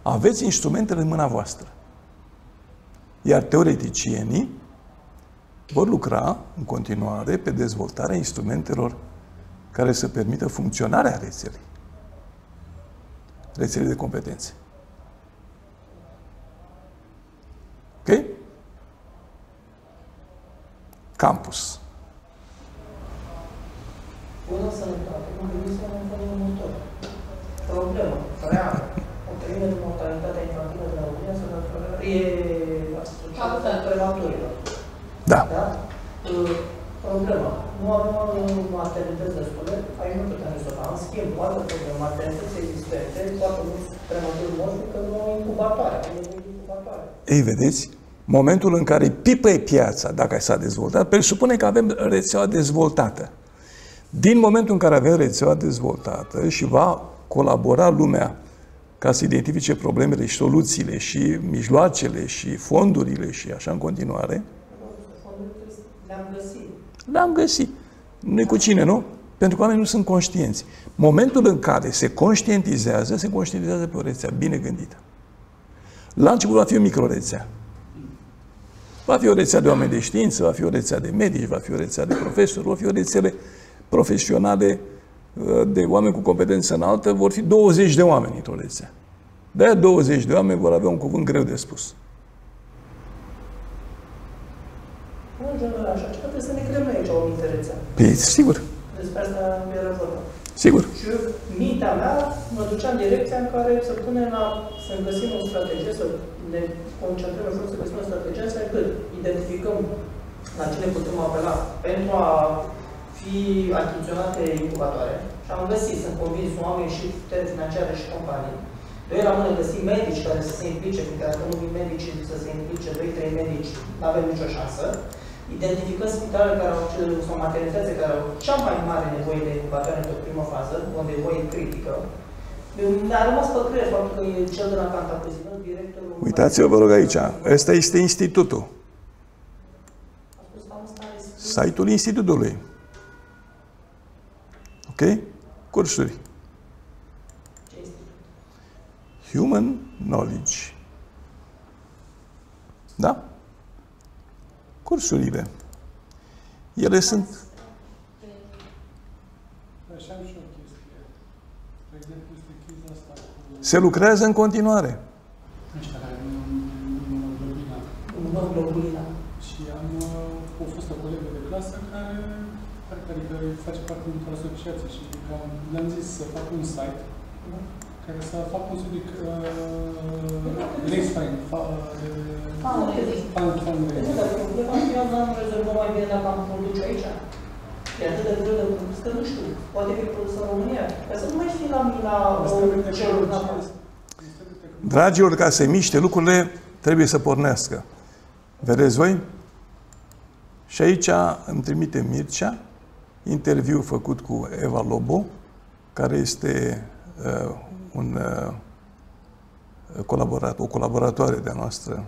Aveți instrumentele în mâna voastră. Iar teoreticienii vor lucra în continuare pe dezvoltarea instrumentelor care să permită funcționarea rețelei. Rețelei de competențe. Ok? Campus. Bună sănătate, cum gândiți în felul următor. Problemă, reală. O treime de mortalitatea infantilă din România se e asociată prematurilor. Da. Da? Problema. Nu avem maternități destule, aici nu putem rezolva. În schimb, o altă problemă, maternități existente, foarte mulți prematuri morți, că nu au incubatoare. Ei, vedeți? Momentul în care pipăie piața, dacă s-a dezvoltat, presupune că avem rețeaua dezvoltată. Din momentul în care avem rețeaua dezvoltată și va colabora lumea ca să identifice problemele și soluțiile și mijloacele și fondurile și așa în continuare, le-am găsit. Nu-i cu cine, nu? Pentru că oamenii nu sunt conștienți. Momentul în care se conștientizează pe o rețea bine gândită. La început va fi o microrețea. Va fi o rețea de oameni de știință, va fi o rețea de medici, va fi o rețea de profesori, va fi o rețele profesionale de oameni cu competență înaltă, vor fi 20 de oameni într-o rețea. De-aia 20 de oameni vor avea un cuvânt greu de spus. În general, așa ceva trebuie să ne creăm aici o minte rețea. Păi, sigur. Despre asta era vorba. Sigur. Și mintea mea mă ducea în direcția în care să găsim o strategie, să ne concentrăm în să găsim o strategie, să cât identificăm la cine putem apela pentru a fi achiziționate incubatoare. Și am găsit, sunt convins, oameni și puteri financiare și companii. Doi rămâne găsi medici care să se implice, pentru că dacă nu vin medici să se implice, 2-3 medici, nu avem nicio șansă. Identificăm spitalele care au, sau maternitățile care au cea mai mare nevoie de incubatoare într-o primă fază, o nevoie critică. Mi-a rămas pe creier faptul că e cel de la Cantacuzino, directorul... Uitați-vă, vă rog, aici. Ăsta este institutul. Site-ul institutului. Ok? Cursuri. Human Knowledge. Da? Cursurile. Ele sunt... Așa am și o chestie. De exemplu, este criza asta cu... Se lucrează în continuare. Ăștia care nu imunoglobina. Imunoglobina. Și o fostă colegă de clasă care face parte dintr-o asociație și le-am zis să fac un site care să facă un subiect fundraising. Eu n-am rezolvat mai bine dacă am produce aici. E atât de greu de produs că nu știu. Poate fi produs în România. Ca să nu mai fi la mina celor n-am. Dragilor, ca să miște lucrurile, trebuie să pornească. Vedeți voi? Și aici îmi trimite Mircea interviu făcut cu Eva Lobo, care este o colaboratoare de-a noastră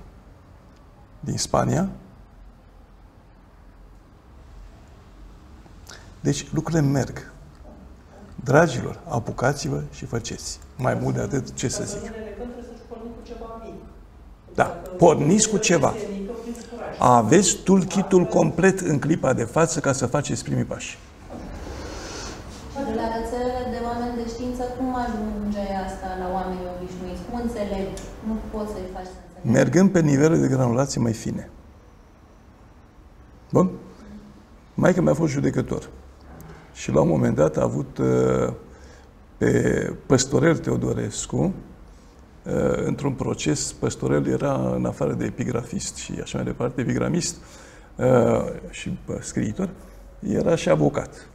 din Spania. Deci lucrurile merg. Dragilor, apucați-vă și faceți. Mai mult de atât, ce să zic. Da, porniți cu ceva. Aveți toolkit-ul complet în clipa de față ca să faceți primii pași. De la rețelele de oameni de știință, cum ajunge asta la oamenii obișnuiți? Cum înțeleg? Nu poți să-i faci să înțeleg. Mergând pe nivele de granulație mai fine. Bun? Maică mi-a fost judecător. Și la un moment dat a avut pe Păstorel Teodorescu, într-un proces, Păstorel era în afară de epigrafist și așa mai departe, epigramist și scriitor, era și avocat.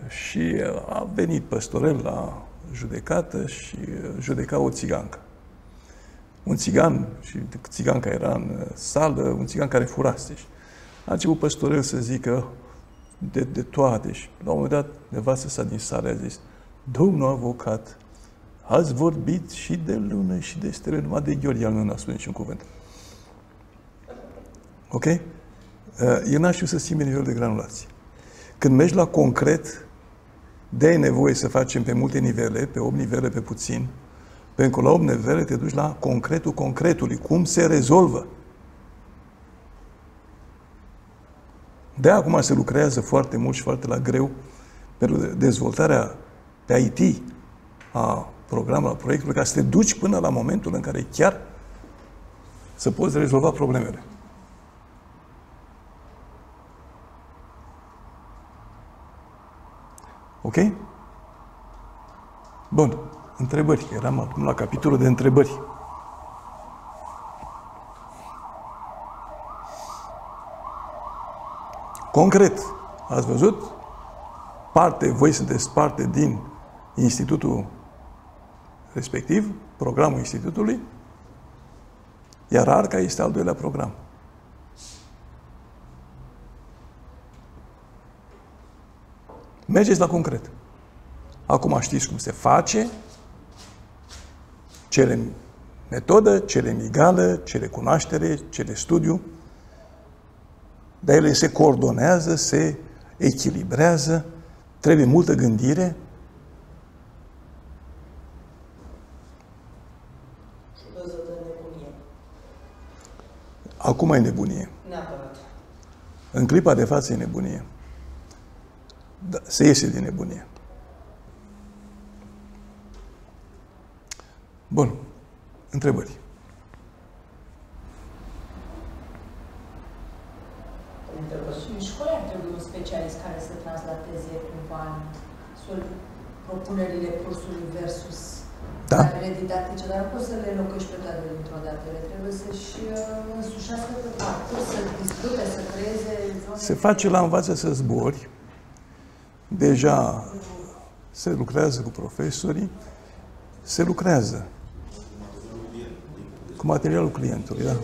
Și a venit Păstorel la judecată și judeca o țigancă. Un țigan, și țiganca era în sală, un țigan care furase. A început Păstorel să zică de toate și la un moment dat nevastă sa din sală a zis: domnul avocat, ați vorbit și de lună și de stele, numai de Gheorghe nu a spus niciun cuvânt. Ok? El n-a știut să simte nivelul de granulație. Când mergi la concret, de-ai nevoie să facem pe multe nivele, pe 8 nivele, pe puțin, pentru că la 8 nivele te duci la concretul concretului. Cum se rezolvă? De acum se lucrează foarte mult și foarte la greu pentru dezvoltarea pe IT a programului, a proiectului, ca să te duci până la momentul în care chiar să poți rezolva problemele. Ok? Bun. Întrebări. Eram acum la capitolul de întrebări. Concret, ați văzut? Voi sunteți parte din institutul respectiv, programul institutului, iar ARCA este al doilea program. Mergeți la concret. Acum știți cum se face, cere metodă, cere migală, cere cunoaștere, cere studiu, dar ele se coordonează, se echilibrează, trebuie multă gândire. Acum e nebunie. Neapărat. În clipa de față e nebunie. Da, se iese din nebunie. Bun. Întrebări. Și în școli ar trebui un specialist care să translateze cumva propunerile cursului versus Da. cadrele didactice, dar nu poți să le înlocuiești pe toate dintr-o dată. Ele trebuie să-și însușească pe parcurs, să discute, să creeze zone. Se face la Învață să zbori. Deja se lucrează cu profesorii. Se lucrează cu materialul clientului, da.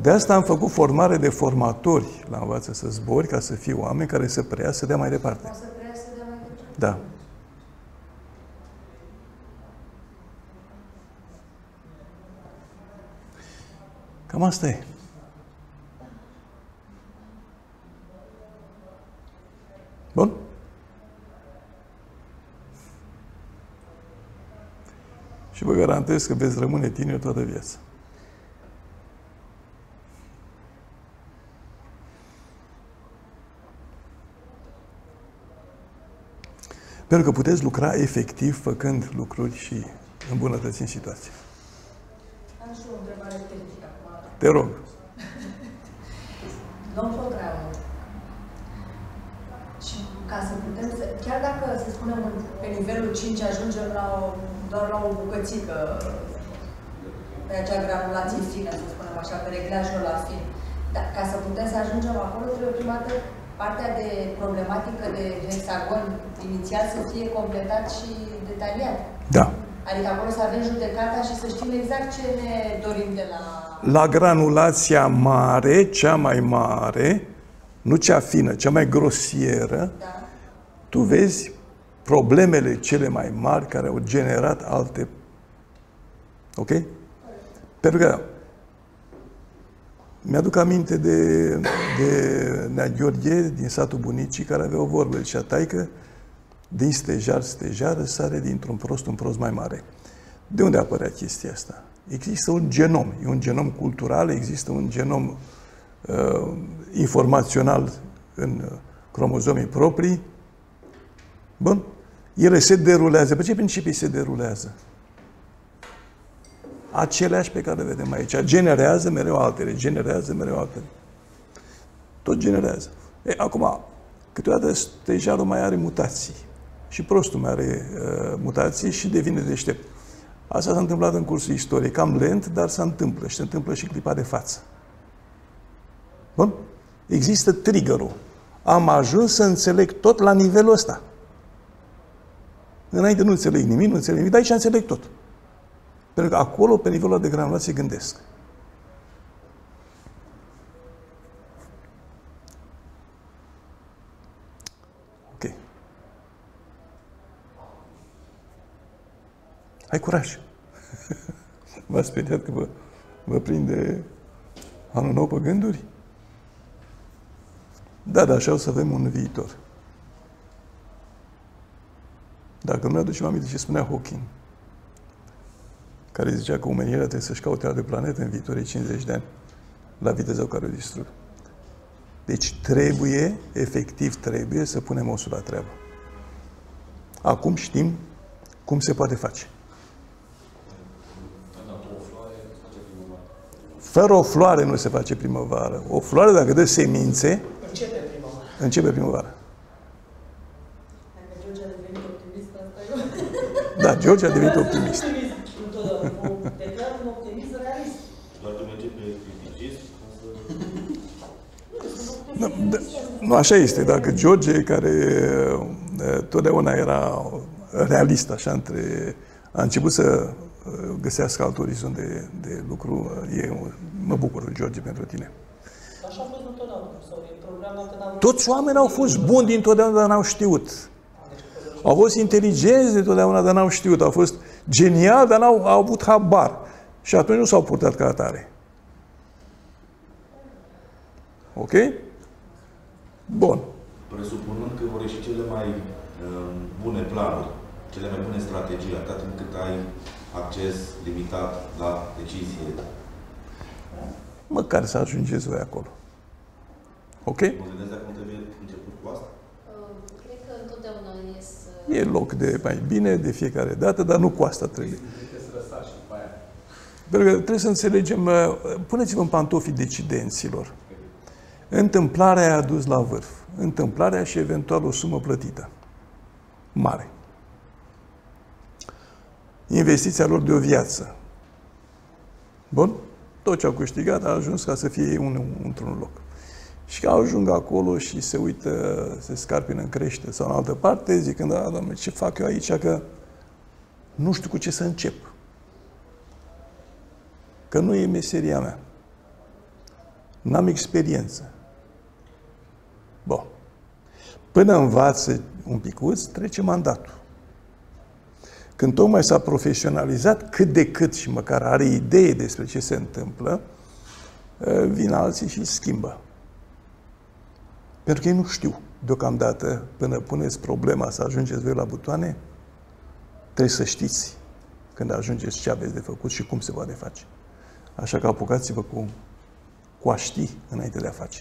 De asta am făcut formare de formatori la Învață să zbori, ca să fie oameni care să preia, să dea mai departe. O să preia să dea mai departe? Da. Cam asta e. Bun? Și vă garantez că veți rămâne tineri toată viața. Pentru că puteți lucra efectiv făcând lucruri și îmbunătățind situația. Am și o întrebare tehnică acum. Te rog. Luăm programul și ca să putem să, chiar dacă, să spunem, pe nivelul 5 ajungem doar la o bucățică pe acea granulație fină, să spunem așa, pe reglajul la fin. Dar ca să putem să ajungem acolo, trebuie prima dată partea de problematică de hexagon inițial să fie completat și detaliat. Da. Adică acolo să avem judecata și să știm exact ce ne dorim de la... La granulația mare, cea mai mare, nu cea fină, cea mai grosieră, Da. tu vezi problemele cele mai mari care au generat alte... Ok? Pentru că mi-aduc aminte de Nea Gheorghe din satul bunicii, care avea o vorbă. Zicea: taică, din stejar sare dintr-un prost mai mare. De unde apărea chestia asta? Există un genom. E un genom cultural, există un genom informațional în cromozomii proprii. Bun? Ele se derulează. Pe ce principii se derulează? Aceleași pe care le vedem aici. Generează mereu altele. Generează mereu altele. Tot generează. Acum, câteodată stejarul mai are mutații. Și prostul mai are mutații și devine deștept. Asta s-a întâmplat în cursul istoriei. Cam lent, dar se întâmplă. Și se întâmplă și clipa de față. Bun? Există triggerul. Am ajuns să înțeleg tot la nivelul ăsta. Înainte nu înțeleg nimic, dar aici înțeleg tot. Pentru că acolo, pe nivelul de granulație, gândesc. Ok. Ai curaj. V-ați speriat că vă prinde anul nou pe gânduri? Da, dar așa o să avem un viitor. Dacă nu ne aducem aminte ce spunea Hawking, care zicea că omenirea trebuie să-și caute alte planete în viitorii 50 de ani, la viteza cu care o distrug. Deci trebuie, efectiv trebuie, să punem osul la treabă. Acum știm cum se poate face. Fără o floare nu se face primăvară. O floare, dacă dă semințe, începe primăvara. Da, George a devenit optimist. Declar un optimist realist. Doar că merge pe criticism, Nu, așa este. Dacă George, care totdeauna era realist, așa, a început să găsească alt orizont de lucru, mă bucur, George, pentru tine. Așa a fost întotdeauna. Toți oamenii au fost buni dintotdeauna, dar n-au știut. Au fost inteligenți dintotdeauna, dar n-au știut. Au fost geniali, dar n-au avut habar. Și atunci nu s-au purtat ca atare. Ok? Bun. Presupunând că vor ieși cele mai bune planuri, cele mai bune strategii, atât timp cât ai acces limitat la decizie. Măcar să ajungeți voi acolo. Ok? Mă gândesc dacă nu trebuie început cu asta? Cred că întotdeauna E loc de mai bine de fiecare dată, dar nu cu asta trebuie. Pentru că trebuie să înțelegem, puneți-vă în pantofii decidenților. Întâmplarea a dus la vârf. Întâmplarea și eventual o sumă plătită. mare. Investiția lor de o viață. Bun? Tot ce au câștigat a ajuns ca să fie într-un loc. Și că ajung acolo și se uită, se scarpină în crește sau în altă parte, zicând, da, Doamne, ce fac eu aici, că nu știu cu ce să încep. Că nu e meseria mea. N-am experiență. Bun. Până învață un picuț, trece mandatul. Când tocmai s-a profesionalizat cât de cât și măcar are idee despre ce se întâmplă, vin alții și schimbă. Pentru că ei nu știu deocamdată, până puneți problema să ajungeți voi la butoane, trebuie să știți când ajungeți ce aveți de făcut și cum se poate face. Așa că apucați-vă cu a ști înainte de a face.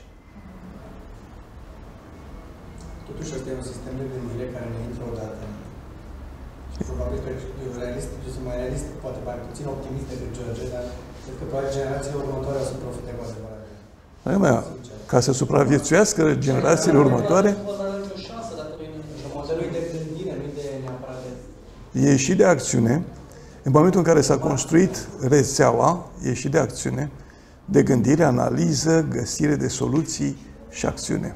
Totuși, ăsta e un sistem de gândire care ne intră odată. Și probabil că e mai realist, poate mai puțin optimist decât George, dar cred că probabil generațiile următoare o să profite cu adevărat. Ca să supraviețuiască generațiile următoare, modelul de gândire, nu de neapărat de... e și de acțiune. În momentul în care s-a construit rețeaua, e și de acțiune, de gândire, analiză, găsire de soluții și acțiune.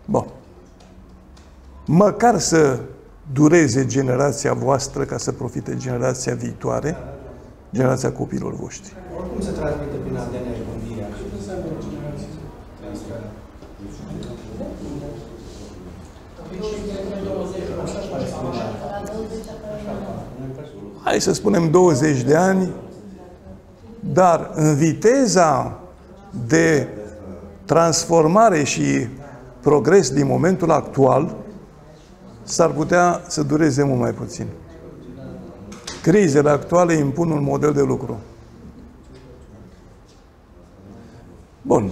Bun. Măcar să dureze generația voastră ca să profite generația viitoare, generația copiilor voștri. Oricum se transmite prin ADN gândirea. Hai să spunem 20 de ani, dar în viteza de transformare și progres din momentul actual, s-ar putea să dureze mult mai puțin. Crizele actuale impun un model de lucru. Bun.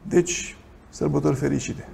Deci, sărbători fericite!